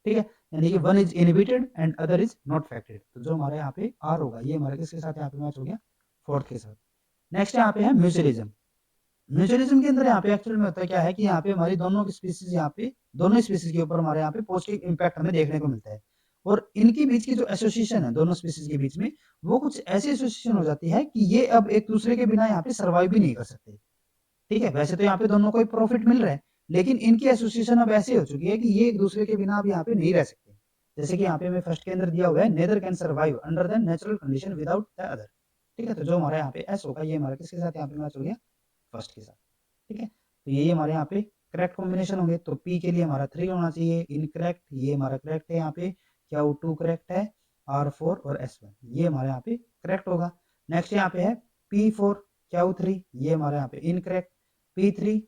ठीक है, यानी कि one is inhibited and other is not affected, तो जो हमारे यहाँ पे आर होगा ये हमारे किसके साथ यहाँ पे मैच हो गया, 4th के साथ। नेक्स्ट यहाँ पे है म्यूचुअलिज्म। म्यूचुअलिज्म के अंदर यहाँ पे एक्चुअल में होता है क्या है कि यहाँ पे हमारी दोनों की स्पीसीज, यहाँ पे दोनों स्पीसीज के ऊपर हमारे यहाँ पे पॉजिटिव इंपैक्ट हमें देखने को मिलता है, और इनके बीच की जो एसोसिएशन है दोनों स्पीसीज के बीच में, वो कुछ ऐसी एसोसिएशन हो जाती है कि ये अब एक दूसरे के बिना यहाँ पे सर्वाइव भी नहीं कर सकते। ठीक है, वैसे तो यहाँ पे दोनों को ही प्रॉफिट मिल रहा है, लेकिन इनकी एसोसिएशन अब ऐसी हो चुकी है कि ये एक दूसरे के बिना अब यहाँ पे नहीं रह सकते। जैसे कि यहाँ पे हमें फर्स्ट के अंदर दिया हुआ है, neither can survive under the natural condition without the other. ठीक है, तो जो हमारा यहाँ पे एस होगा ये हमारा किसके साथ यहाँ पे मैच हो गया, फर्स्ट के साथ। ठीक है, तो ये हमारे यहाँ पे करेक्ट कॉम्बिनेशन होंगे। तो पी के लिए हमारा 3 होना चाहिए, इनकरेक्ट, ये हमारा करेक्ट है यहाँ पे, क्यू 2 करेक्ट है, R4 और S1 ये हमारे यहाँ पे करेक्ट होगा। नेक्स्ट यहाँ पे है P4 Q3 ये हमारे यहाँ पे इनकरेक्ट, P3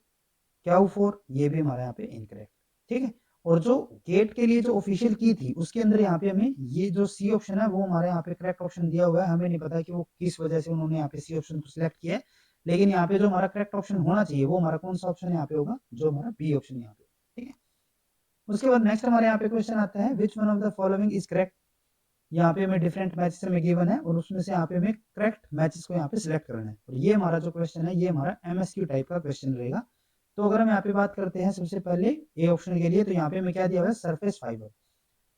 Q4 ये भी हमारे यहाँ पे इनकरेक्ट। ठीक है, और जो गेट के लिए जो ऑफिशियल की थी उसके अंदर यहाँ पे हमें ये जो सी ऑप्शन है वो हमारे यहाँ पे करेक्ट ऑप्शन दिया हुआ है। हमें नहीं पता कि वो किस वजह से उन्होंने यहाँ पे सी ऑप्शन को सिलेक्ट किया है, लेकिन यहाँ पे जो हमारा करेक्ट ऑप्शन होना चाहिए वो हमारा कौन सा ऑप्शन यहाँ पे होगा, जो हमारा बी ऑप्शन यहाँ पे। ठीक है, उसके बाद नेक्स्ट हमारे यहाँ पे क्वेश्चन आता है, which one of the following is correct. यहाँ पे हमें डिफरेंट मैचेस में गिवन है और उसमें से यहाँ पे हमें करेक्ट मैचेस को यहाँ पे सिलेक्ट करना है। और ये हमारा जो क्वेश्चन है ये हमारा एमएसक्यू टाइप का क्वेश्चन रहेगा। तो अगर हम यहाँ पे बात करते हैं सबसे पहले ए ऑप्शन के लिए, तो यहाँ पे हमें क्या दिया हुआ है, सरफेस फाइबर।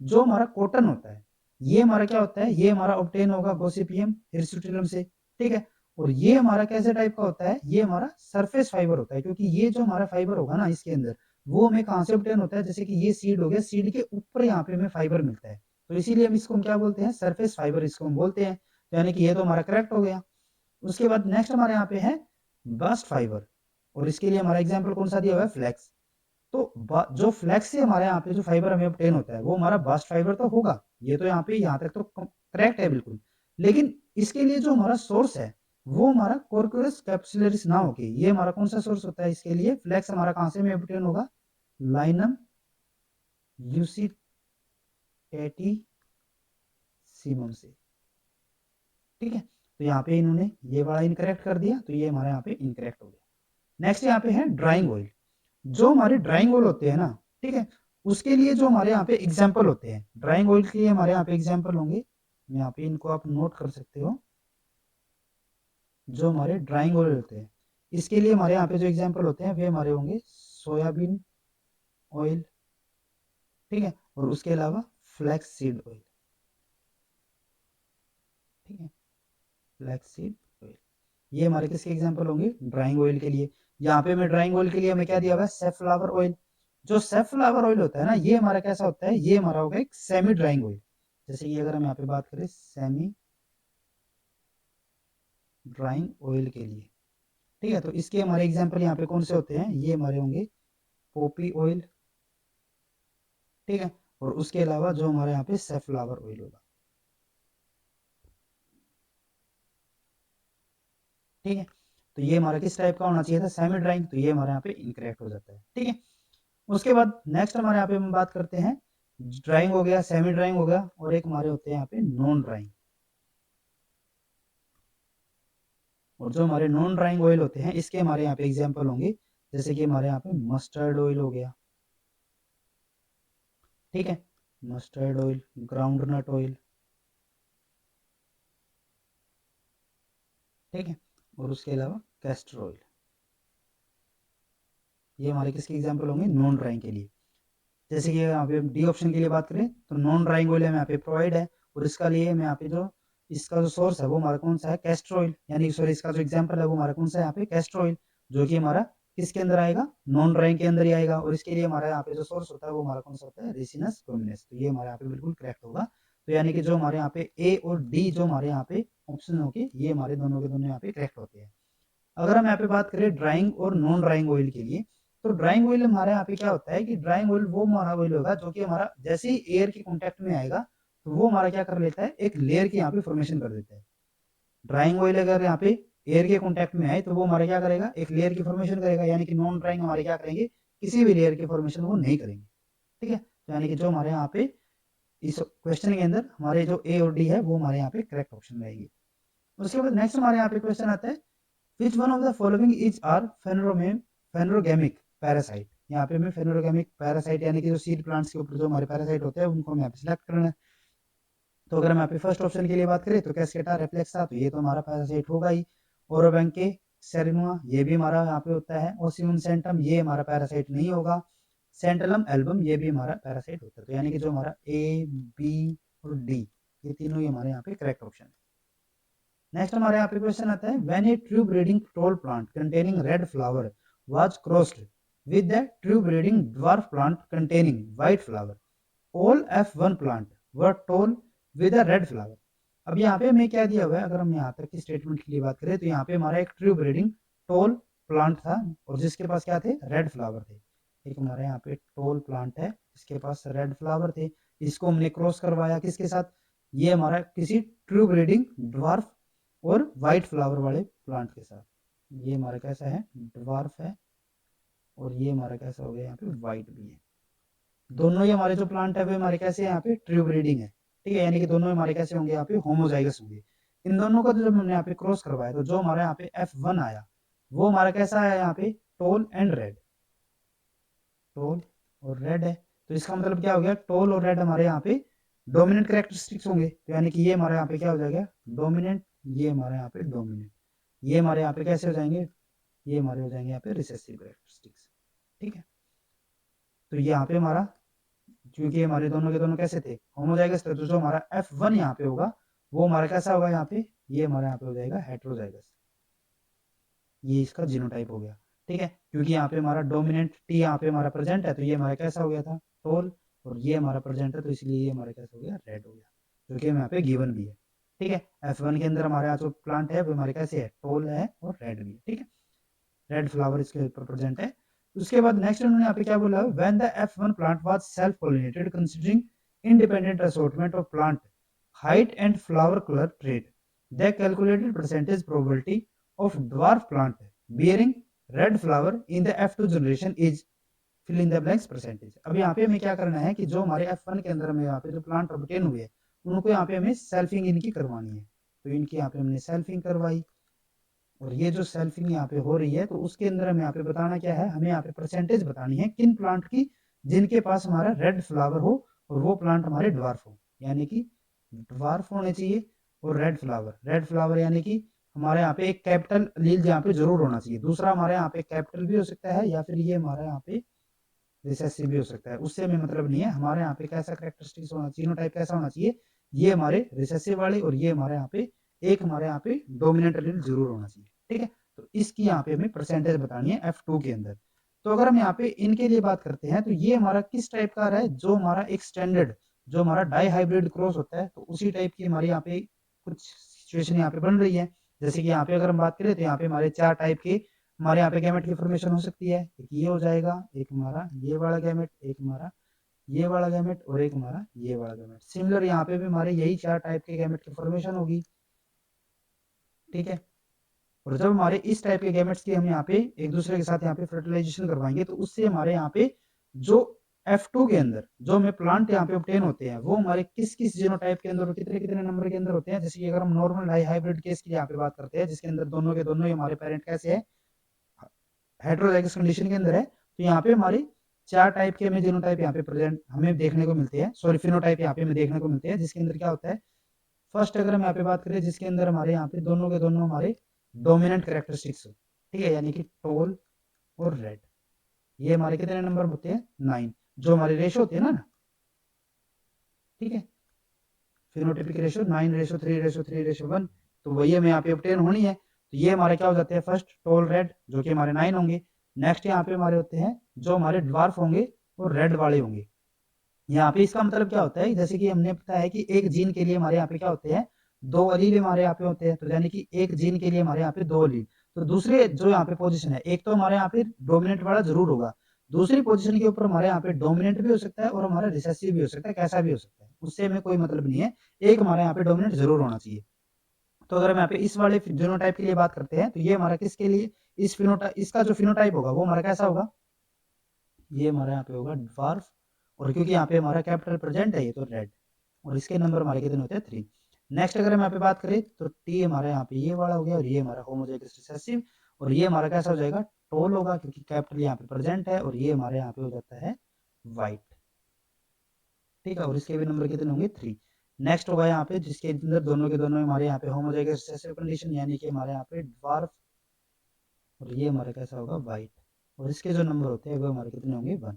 जो हमारा कॉटन होता है ये हमारा क्या होता है, ये हमारा ऑब्टेन होगा गॉसिपियम हिरसुटिलम से। ठीक है, और ये हमारा कैसे टाइप का होता है, ये हमारा सरफेस फाइबर होता है, क्योंकि ये जो हमारा फाइबर होगा ना इसके अंदर वो हमें कहाँ से ऑब्टेन होता है, जैसे कि ये सीड हो गया, सीड के ऊपर यहाँ पे हमें फाइबर मिलता है, तो इसीलिए हम इसको क्या बोलते हैं, सरफेस फाइबर इसको हम बोलते हैं। तो यानी कि ये तो हमारा करेक्ट हो गया। उसके बाद नेक्स्ट हमारे यहाँ पे है बास्ट फाइबर, और इसके लिए हमारा एग्जाम्पल कौन सा दिया हुआ है, फ्लैक्स। तो जो फ्लैक्स से हमारे यहाँ पे जो फाइबर हमें ऑब्टेन होता है वो हमारा बास्ट फाइबर तो होगा, ये तो यहाँ पे यहाँ तक तो करेक्ट है बिल्कुल। लेकिन इसके लिए जो हमारा सोर्स है वो हमारा कोरकोरस कैप्सुलरिस ना होके ये हमारा कौन सा सोर्स होता है, इसके लिए फ्लैक्स हमारा कहाँ से ऑब्टेन होगा, लाइनम यूसिटेटी सीमम से। ठीक है, तो यहाँ पे इन्होंने ये वाला इनकरेक्ट कर दिया, तो ये हमारे यहाँ पे इनकरेक्ट हो गया। नेक्स्ट यहाँ पे है ड्राइंग ऑयल। जो हमारे ड्राइंग ऑयल होते हैं ना, ठीक है, उसके लिए जो हमारे यहाँ पे एग्जाम्पल होते हैं, ड्राइंग ऑयल के लिए हमारे यहाँ पे एग्जाम्पल होंगे, यहाँ पे इनको आप नोट कर सकते हो। जो हमारे ड्राइंग ऑयल होते हैं इसके लिए हमारे यहाँ पे जो एग्जाम्पल होते हैं वे हमारे होंगे सोयाबीन ऑयल, ठीक है, और उसके अलावा फ्लैक्स सीड ऑयल। ठीक है, फ्लैक्स सीड ऑयल ये हमारे किसके एग्जाम्पल होंगे, ड्राइंग ऑयल के लिए। यहाँ पे हमें ड्राइंग ऑयल के लिए हमें क्या दिया हुआ है, सेफ्लावर ऑयल। जो सेफ्लावर ऑयल होता है ना ये हमारा कैसा होता है, ये हमारा होगा एक सेमी ड्राइंग ऑयल। जैसे कि अगर हम यहाँ पे बात करें सेमी ड्राइंग ऑयल के लिए, ठीक है, तो इसके हमारे एग्जाम्पल यहाँ पे कौन से होते हैं, ये हमारे होंगे पोपी ऑयल। ठीक है, और उसके अलावा जो हमारे यहाँ पे सेफ्लावर ऑयल होगा। ठीक है, तो ये हमारा किस टाइप का होना चाहिए था, सेमी ड्राइंग, तो ये हमारे यहाँ पे इनकरेक्ट हो जाता है। ठीक है, उसके बाद नेक्स्ट हमारे यहाँ पे हम बात करते हैं, ड्राइंग हो गया, सेमी ड्राइंग हो गया, और एक हमारे होते हैं यहाँ पे नॉन ड्राइंग। और जो हमारे नॉन ड्राइंग ऑयल होते हैं इसके हमारे यहाँ पे एग्जाम्पल होंगे, जैसे कि हमारे यहाँ पे मस्टर्ड ऑयल हो गया। ठीक है, मस्टर्ड ऑयल, ग्राउंडनट ऑयल। ठीक है, और उसके अलावा कैस्टर ऑयल। ये हमारे किसके एग्जाम्पल होंगे, नॉन ड्राइंग के लिए। जैसे कि यहाँ पे डी ऑप्शन के लिए बात करें तो नॉन ड्राइंग ऑयल यहाँ पे प्रोवाइड है, और इसका लिए मैं यहाँ पे जो इसका जो सोर्स है वो हमारा कौन सा है, कैस्टर ऑयल, यानी सॉरी इसका जो एग्जाम्पल है वो हमारा कौन सा है यहाँ पे, कैस्टर ऑयल, जो कि हमारा किसके अंदर आएगा, नॉन ड्राइंग के अंदर ही आएगा। और इसके लिए हमारा यहाँ पे जो सोर्स होता है वो हमारा कौन सा होता है, रेसिनस कॉम्बिनेस। तो ये हमारे यहाँ पे बिल्कुल करेक्ट होगा। तो यानी कि जो हमारे यहाँ पे ए और डी जो हमारे यहाँ पे ऑप्शन होगी ये हमारे दोनों के दोनों यहाँ पे करेक्ट होते हैं। अगर हम यहाँ पे बात करें ड्राइंग और नॉन ड्राइंग ऑयल के लिए, तो ड्राइंग ऑयल हमारे यहाँ पे क्या होता है कि ड्राइंग ऑयल वो हमारा ऑयल होगा जो कि हमारा जैसे ही एयर के कॉन्टेक्ट में आएगा तो वो हमारा क्या कर लेता है, एक लेयर की यहाँ पे फॉर्मेशन कर देता है। ड्राइंग ऑयल अगर यहाँ पे एयर के कॉन्टेक्ट में आए तो वो हमारा क्या करेगा, एक लेयर की फॉर्मेशन करेगा, यानी कि नॉन ड्राइंग हमारे क्या करेंगे, किसी भी लेयर की फॉर्मेशन वो नहीं करेंगे। ठीक है, तो यानी कि जो हमारे यहाँ पे इस क्वेश्चन के अंदर हमारे जो ए और डी है वो हमारे यहाँ पे करेक्ट ऑप्शन रहेगी। उसके बाद नेक्स्ट हमारे यहाँ पे क्वेश्चन आता है, which one of the following is are phanerogamic parasite. यहाँ पे हमें फेनोरोगेमिक पैरासाइट यानी कि जो सीड प्लांट्स के ऊपर जो हमारे पैरासाइट होते हैं उनको हमें यहाँ पे सिलेक्ट करना है। तो अगर हम यहाँ पे फर्स्ट ऑप्शन के लिए बात करें तो कैस्केटा रेफ्लेक्सा, तो ये तो हमारा पैरासाइट होगा ही। ओरोबैंके सेरिनुआ ये भी हमारा यहाँ पे होता है। ओसियम सेंटम ये हमारा पैरासाइट नहीं होगा। सेंटलम एल्बम ये भी हमारा पैरासाइट होता है। तो यानी कि जो हमारा ए, बी और डी ये तीनों ही हमारे यहाँ पे करेक्ट ऑप्शन है। नेक्स्ट हमारे यहाँ पे क्वेश्चन आता है when A true breeding tall plant containing red flower was crossed with the true breeding dwarf plant containing white flower all F1 plant were toll with a red flower. अब यहाँ पे हमें क्या दिया हुआ है, अगर हम यहाँ तक की स्टेटमेंट के लिए बात करें तो यहाँ पे हमारा एक ट्रू ब्रीडिंग टोल प्लांट था और जिसके पास क्या थे, रेड फ्लावर थे। एक हमारे यहाँ पे टोल प्लांट है जिसके पास रेड फ्लावर थे, इसको हमने क्रॉस करवाया किसके साथ, ये हमारा किसी ट्रू ब्रीडिंग ड्वार्फ और व्हाइट फ्लावर वाले प्लांट के साथ। ये हमारा कैसा है, ड्वार्फ है और ये हमारा कैसा हो गया यहाँ पे व्हाइट भी है। दोनों ही हमारे जो प्लांट है वो हमारे कैसे यहाँ पे ट्रू ब्रीडिंग है, ठीक है, यानी कि दोनों हमारे कैसे होंगे यहाँ पे होमोजाइगस होंगे। इन दोनों का जब हमने यहाँ पे क्रॉस करवाया तो जो हमारे यहाँ पे F1 आया वो हमारा कैसा आया यहाँ पे, टोल एंड रेड, टोल और रेड है। तो इसका मतलब क्या हो गया, टोल और रेड हमारे यहाँ पे डोमिनेंट कैरेक्टरिस्टिक्स होंगे, तो यानी कि ये हमारे यहाँ पे क्या हो जाएगा, डोमिनेंट, ये हमारे यहाँ पे डोमिनेंट, ये हमारे यहाँ पे कैसे हो जाएंगे, ये हमारे हो जाएंगे यहाँ पे रिसेसिव कैरेक्टरिस्टिक्स, ठीक है। तो यहाँ पे हमारा क्योंकि हमारे दोनों के दोनों कैसे थे, होमोजाइगस थे, तो जो हमारा F1 यहाँ पे होगा वो हमारा कैसा होगा यहाँ पे, ये हमारा यहाँ पे हो जाएगा हेट्रोजाइगस, ये इसका जीनोटाइप हो गया, ठीक है। क्योंकि यहाँ पे हमारा डोमिनेंट टी यहाँ पे हमारा प्रेजेंट है तो ये हमारा कैसा हो गया था, टोल, और ये हमारा प्रेजेंट है तो इसलिए ये हमारा कैसा हो गया, रेड हो गया, जो कि यहाँ पे गिवन भी है, ठीक है। F1 के अंदर हमारे यहाँ जो प्लांट है वो हमारे कैसे है, टोल है और रेड भी है, ठीक है, रेड फ्लावर इसके ऊपर प्रेजेंट है। उसके बाद नेक्स्ट उन्होंने यहाँ पे क्या बोला, when the F1 plant was self pollinated considering independent assortment of plant height and flower colour trait they calculated percentage probability of dwarf plant bearing red flower in the F2 generation is fill in the blanks percentage. अब यहाँ पे हमें क्या करना है कि जो हमारे F1 के अंदर में यहाँ पे जो प्लांट ऑब्टेन हुए हैं उनको यहाँ पे हमें सेल्फिंग इनकी करवानी है, तो इनकी यहाँ पे हमने सेल्फिंग करवाई और ये जो सेल्फिंग यहाँ पे हो रही है तो उसके अंदर हमें यहाँ पे बताना क्या है, हमें यहाँ पे परसेंटेज बतानी है किन प्लांट की जिनके पास हमारा रेड फ्लावर हो और वो प्लांट हमारे ड्वार्फ हो, यानी कि ड्वार्फ होने चाहिए और रेड फ्लावर, रेड फ्लावर यानी कि हमारे यहाँ पे एक कैपिटल लील यहाँ पे जरूर होना चाहिए, दूसरा हमारे यहाँ पे कैपिटल भी हो सकता है या फिर ये हमारे यहाँ पे रिसेसिव भी हो सकता है, उससे हमें मतलब नहीं है, हमारे यहाँ पे कैसा कैरेक्टरिस्टिक्स होना चाहिए, जीनोटाइप कैसा होना चाहिए, ये हमारे रिसेसिव वाले और ये हमारे यहाँ पे एक हमारे यहाँ पे डोमिनेंट एलील जरूर होना चाहिए, ठीक है। तो इसकी यहाँ पे हमें परसेंटेज बतानी है F2 के अंदर। तो अगर हम यहाँ पे इनके लिए बात करते हैं तो ये हमारा किस टाइप का रहा है, जो हमारा एक स्टैंडर्ड जो हमारा डाई हाइब्रिड क्रॉस होता है तो उसी टाइप की हमारे यहाँ पे कुछ सिचुएशन यहाँ पे बन रही है। जैसे कि यहाँ पे अगर हम बात करें तो यहाँ पे हमारे 4 टाइप के हमारे यहाँ पे गैमेट की फॉर्मेशन हो सकती है, एक ये हो जाएगा, एक हमारा ये वाला गैमेट, एक हमारा ये वाला गैमेट और एक हमारा ये वाला गैमेट। सिमिलर यहाँ पे भी हमारे यही 4 टाइप के गैमेट की फॉर्मेशन होगी, ठीक है। और जब हमारे इस टाइप के गैमेट्स की हम यहाँ पे एक दूसरे के साथ यहाँ पे फर्टिलाइजेशन करवाएंगे तो उससे हमारे यहाँ पे जो F2 के अंदर जो हमें प्लांट यहाँ पे ऑब्टेन होते हैं वो हमारे किस किस जीनोटाइप के अंदर और कितने कितने नंबर के अंदर होते हैं। जैसे कि अगर हम नॉर्मल डाई हाइब्रिड केस की यहाँ पे बात करते हैं जिसके अंदर दोनों के दोनों ही हमारे पेरेंट कैसे है, हेट्रोजाइगस कंडीशन के अंदर है, तो यहाँ पे हमारे 4 टाइप के हमें जीनोटाइप यहाँ पे प्रेजेंट हमें देखने को मिलते हैं, सॉरी फिनोटाइप यहाँ पे हमें देखने को मिलते हैं, जिसके अंदर क्या होता है, फर्स्ट अगर हम यहाँ पे बात करें जिसके अंदर हमारे यहाँ पे दोनों के दोनों हमारे डोमिनेंट कैरेक्टरिस्टिक्स, ठीक है, यानी कि टोल और रेड, ये हमारे कितने नंबर होते हैं, 9, जो हमारे रेशो होते हैं ना, ठीक है, फिनोटाइपिक रेशो 9:3:3:1, तो वही हमें यहाँ पे ऑब्टेन होनी है। तो ये हमारे क्या हो जाते हैं, फर्स्ट टोल रेड जो कि हमारे 9 होंगे, नेक्स्ट यहाँ पे हमारे होते हैं जो हमारे ड्वार्फ होंगे और रेड वाले होंगे। यहाँ पे इसका मतलब क्या होता है, जैसे कि हमने पता है कि एक जीन के लिए हमारे यहाँ पे क्या होते हैं, 2 अलील हमारे यहाँ पे होते हैं, तो यानी कि एक जीन के लिए हमारे यहाँ पे 2 अलील, तो दूसरे जो यहाँ पे पोजीशन है एक तो हमारे यहाँ पे डोमिनेंट वाला जरूर होगा, दूसरी पोजीशन के ऊपर हमारे यहाँ पे डोमिनेंट भी हो सकता है और हमारा रिसेसिव भी हो सकता है, कैसा भी हो सकता है, उससे हमें कोई मतलब नहीं है, एक हमारे यहाँ पे डोमिनेंट जरूर होना चाहिए। तो अगर हम यहाँ पे इस वाले फिनोटाइप के लिए बात करते हैं तो ये हमारा किसके लिए, इस फिनोटाइप, इसका जो फिनोटाइप होगा वो हमारा कैसा होगा, ये हमारा यहाँ पे होगा ड्वार्फ, और क्योंकि यहाँ पे हमारा कैपिटल प्रेजेंट है ये तो रेड, और इसके नंबर हमारे कितने होते हैं, 3। नेक्स्ट अगर हम यहाँ पे बात करें तो टी हमारा यहाँ पे ये वाला हो गया और ये हमारा होमोजाइगस रिसेसिव, और ये हमारा कैसा हो जाएगा, टोल होगा क्योंकि कैपिटल यहाँ पे प्रेजेंट है, और ये हमारे यहाँ पे हो जाता है व्हाइट, ठीक है, और इसके भी नंबर कितने होंगे, 3। नेक्स्ट होगा यहाँ पे जिसके अंदर दोनों के दोनों हमारे यहाँ पे होमोजाइगस रिसेसिव कंडीशन, यानी कि हमारे यहाँ पे ड्वार्फ, और ये हमारा कैसा होगा, व्हाइट, और इसके जो नंबर होते हैं वो हमारे कितने होंगे, 1,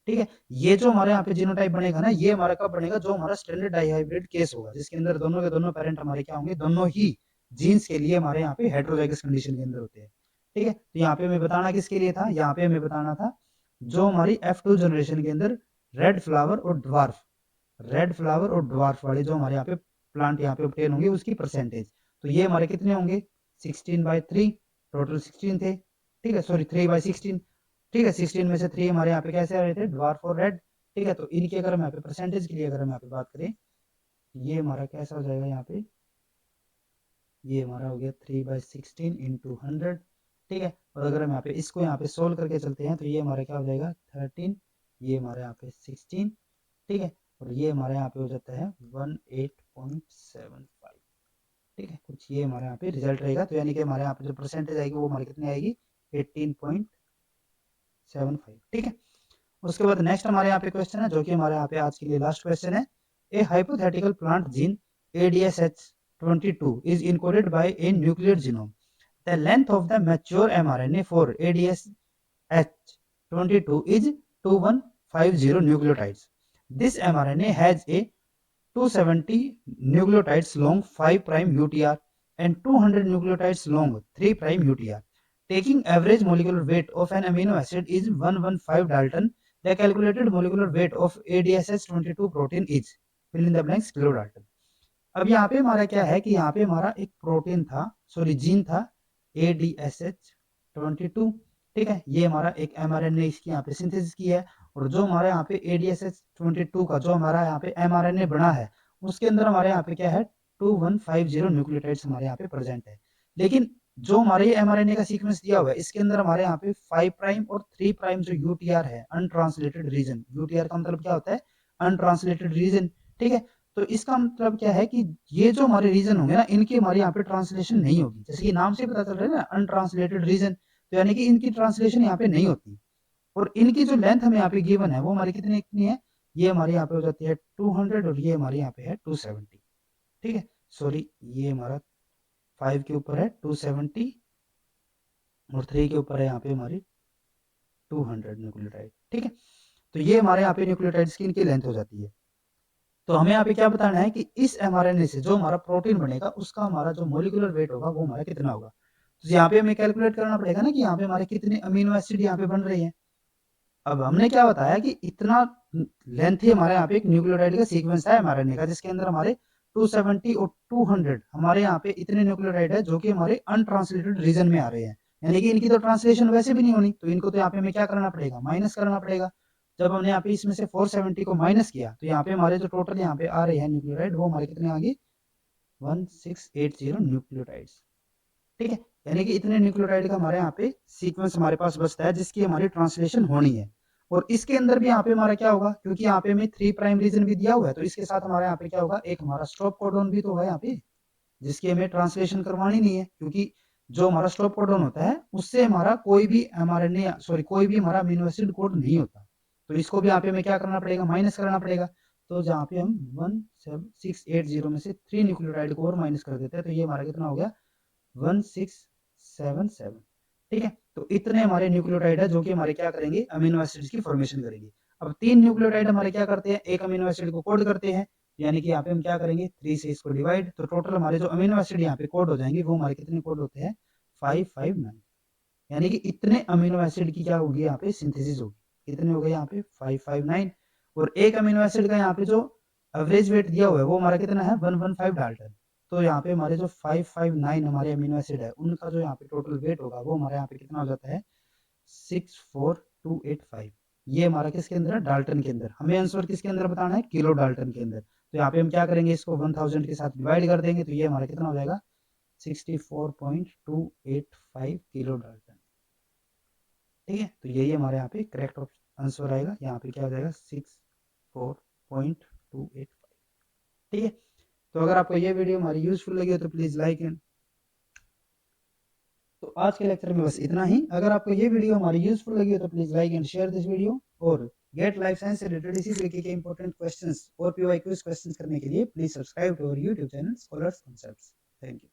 ठीक है। ये जो हमारे यहाँ पे जीनोटाइप बनेगा ना, ये हमारा कब बनेगा, जो हमारा स्टैंडर्ड डाईहाइब्रिड केस होगा जिसके अंदर दोनों के दोनों पेरेंट हमारे क्या होंगे, दोनों ही जीन्स के लिए हमारे यहाँ पे हेटेरोजाइगस कंडीशन के अंदर होते हैं, ठीक है। तो यहाँ पे हमें बताना किसके लिए था, यहाँ पे हमें बताना था जो हमारी F2 जनरेशन के अंदर रेड फ्लावर और ड्वार्फ वाले जो हमारे यहाँ पे प्लांट यहाँ पे ऑब्टेन होंगे उसकी परसेंटेज। तो ये हमारे कितने होंगे 16/3, टोटल 16 थे, ठीक है, सॉरी 3/16, ठीक है। 16 में से 3 हमारे यहाँ पे कैसे आ रहे थे, ड्वार्फ और रेड, ठीक है। तो इनकी अगर हम यहाँ पे परसेंटेज के लिए अगर हम यहाँ पे बात करें, ये हमारा कैसा हो जाएगा यहाँ पे, ये हमारा हो गया 3/16 इंटू 100, ठीक है। और अगर हम यहाँ पे इसको यहाँ पे सोल्व करके चलते हैं तो ये हमारा क्या हो जाएगा 13, ये हमारे यहाँ पे 16, ठीक है। और ये हमारे यहाँ पे हो जाता है 18.75, ठीक है। कुछ ये हमारे यहाँ पे रिजल्ट रहेगा। तो यानी कि हमारे यहाँ पे जो परसेंटेज आएगी वो हमारी कितनी आएगी 18.75, ठीक है। उसके बाद नेक्स्ट हमारे यहाँ पे क्वेश्चन है जो कि हमारे यहाँ पे आज के लिए लास्ट क्वेश्चन है। ए hypothetical plant gene ADSH22 is encoded by a nuclear genome. The length of the mature mRNA for ADSH22 is 2150 nucleotides. This mRNA has a 270 nucleotides long 5' UTR and 200 nucleotides long 3' UTR. Taking average molecular weight of an amino acid is 115 Dalton. The calculated molecular weight of ADSH22 protein is fill in the blanks kilodalton. अब यहाँ पे हमारा क्या है कि यहाँ पे हमारा एक प्रोटीन था, सॉरी जीन था ADSH22, ठीक है। ये हमारा एक mRNA इसकी यहाँ पे सिंथेसिस की है और जो हमारे यहाँ पे ADSH22 का जो हमारा यहाँ पे mRNA बना है उसके अंदर हमारे यहाँ पे क्या है 2150 न्यूक्लियोटाइड्स हमारे यहाँ पे प्रेजेंट है। लेकिन जो हमारे mRNA का सीक्वेंस दिया हुआ है इसके अंदर हमारे यहाँ पे 5' और 3' जो UTR है अनट्रांसलेटेड रीजन, UTR का मतलब क्या होता है अनट्रांसलेटेड रीजन, ठीक है। तो इसका मतलब क्या है कि ये जो हमारे रीजन होंगे ना इनकी हमारे यहाँ पे ट्रांसलेशन नहीं होगी, जैसे कि नाम से पता चल रहा है ना अनट्रांसलेटेड रीजन, तो यानी कि इनकी ट्रांसलेशन यहाँ पे नहीं होती। और इनकी जो लेंथ हमें यहाँ पे गिवन है वो हमारी कितनी है, ये हमारे यहाँ पे हो जाती है 200 और ये हमारे यहाँ पे है 270, ठीक है। सॉरी ये हमारा 5 के ऊपर है 270 और 3 के ऊपर है यहाँ पे हमारी 200 न्यूक्लियोटाइड, ठीक है। तो ये हमारे यहाँ पे न्यूक्लियोटाइड्स की इनकी लेंथ हो जाती है। तो हमें यहाँ पे क्या बताना है कि इस mRNA से जो हमारा प्रोटीन बनेगा उसका हमारा जो मोलिकुलर वेट होगा वो हमारा कितना होगा। तो यहाँ पे हमें कैलकुलेट करना पड़ेगा ना कि यहाँ पे हमारे कितने अमीनो एसिड यहाँ पे बन रहे हैं। अब हमने क्या बताया कि इतना लेंथ ही हमारे यहाँ पे एक न्यूक्लियोटाइड का सीक्वेंस है mRNA का जिसके अंदर हमारे 270 और 200 हमारे यहाँ पे इतने न्यूक्लियोटाइड है जो कि हमारे अनट्रांसलेटेड रीजन में आ रहे हैं, यानी कि इनकी तो ट्रांसलेशन वैसे भी नहीं होनी, तो इनको तो यहाँ पे हमें क्या करना पड़ेगा माइनस करना पड़ेगा। जब हमने यहाँ पे इसमें से 470 को माइनस किया तो यहाँ पे हमारे जो टोटल यहाँ पे आ रहे हैं न्यूक्लियोटाइड वो हमारे कितने आ गए 1680 न्यूक्लियोटाइड्स, ठीक है। यानी कि इतने न्यूक्लियोटाइड का हमारे यहाँ पे सीक्वेंस हमारे पास बचता है जिसकी हमारी ट्रांसलेशन होनी है। और इसके अंदर भी यहाँ पे हमारा क्या होगा, क्योंकि यहाँ पे हमें 3' रीजन भी दिया हुआ है तो इसके साथ हमारे यहाँ पे क्या होगा एक हमारा स्टॉप कोडॉन भी तो होगा यहाँ पे जिसकी हमें ट्रांसलेशन करवानी नहीं है, क्योंकि जो हमारा स्टॉप कोडॉन होता है उससे हमारा कोई भी mRNA सॉरी कोई भी हमारा अमीनो एसिड कोड नहीं होता, तो इसको भी यहाँ पे हमें क्या करना पड़ेगा माइनस करना पड़ेगा। तो जहाँ पे हम 1680 में से 3 न्यूक्लियोटाइड को और माइनस कर देते हैं तो ये हमारा कितना हो गया 1677, ठीक है। तो इतने हमारे न्यूक्लियोटाइड है जो कि हमारे क्या करेंगे अमीनो एसिड्स की फॉर्मेशन करेंगे। अब 3 न्यूक्लियोटाइड हमारे क्या करते हैं एक अमीनो एसिड को कोड करते हैं, यानी कि यहाँ पे हम क्या करेंगे 3 से इसको डिवाइड, तो टोटल हमारे जो अमीनो एसिड यहाँ पे कोड हो जाएंगे वो हमारे कितने कोड होते हैं 559, यानी कि इतने अमीनो एसिड की क्या होगी यहाँ पे सिंथेसिस होगी, कितने हो गए यहाँ पे 559। और एक अमीनो एसिड का यहाँ पे जो एवरेज वेट दिया हुआ है वो हमारा कितना है 115 डाल्टन, तो यहाँ पे हमारे जो 559 हमारे अमीनो एसिड है उनका जो यहाँ पे टोटल वेट होगा वो हमारे यहाँ पे कितना हो जाता है 64285। ये हमारा किसके अंदर है डाल्टन के अंदर, हमें आंसर किसके अंदर बताना है किलो डाल्टन के अंदर। तो यहाँ पे हम क्या करेंगे इसको 1000 के साथ डिवाइड कर देंगे तो ये हमारा कितना हो जाएगा 64.285 किलो डाल्टन, ठीक है। तो यही हमारे यहाँ पे करेक्ट आंसर आएगा, यहाँ पे क्या हो जाएगा 64.285, ठीक है। तो अगर आपको ये वीडियो हमारी यूजफुल लगी हो तो प्लीज लाइक एंड तो आज के लेक्चर में बस इतना ही। अगर आपको ये वीडियो हमारी यूजफुल लगी हो तो please like and share this video और गेट लाइफ साइंस से रिलेटेड इसी तरीके के इंपॉर्टेंट क्वेश्चंस और PYQ क्वेश्चंस करने के लिए please subscribe to our YouTube channel scholars concepts. Thank you.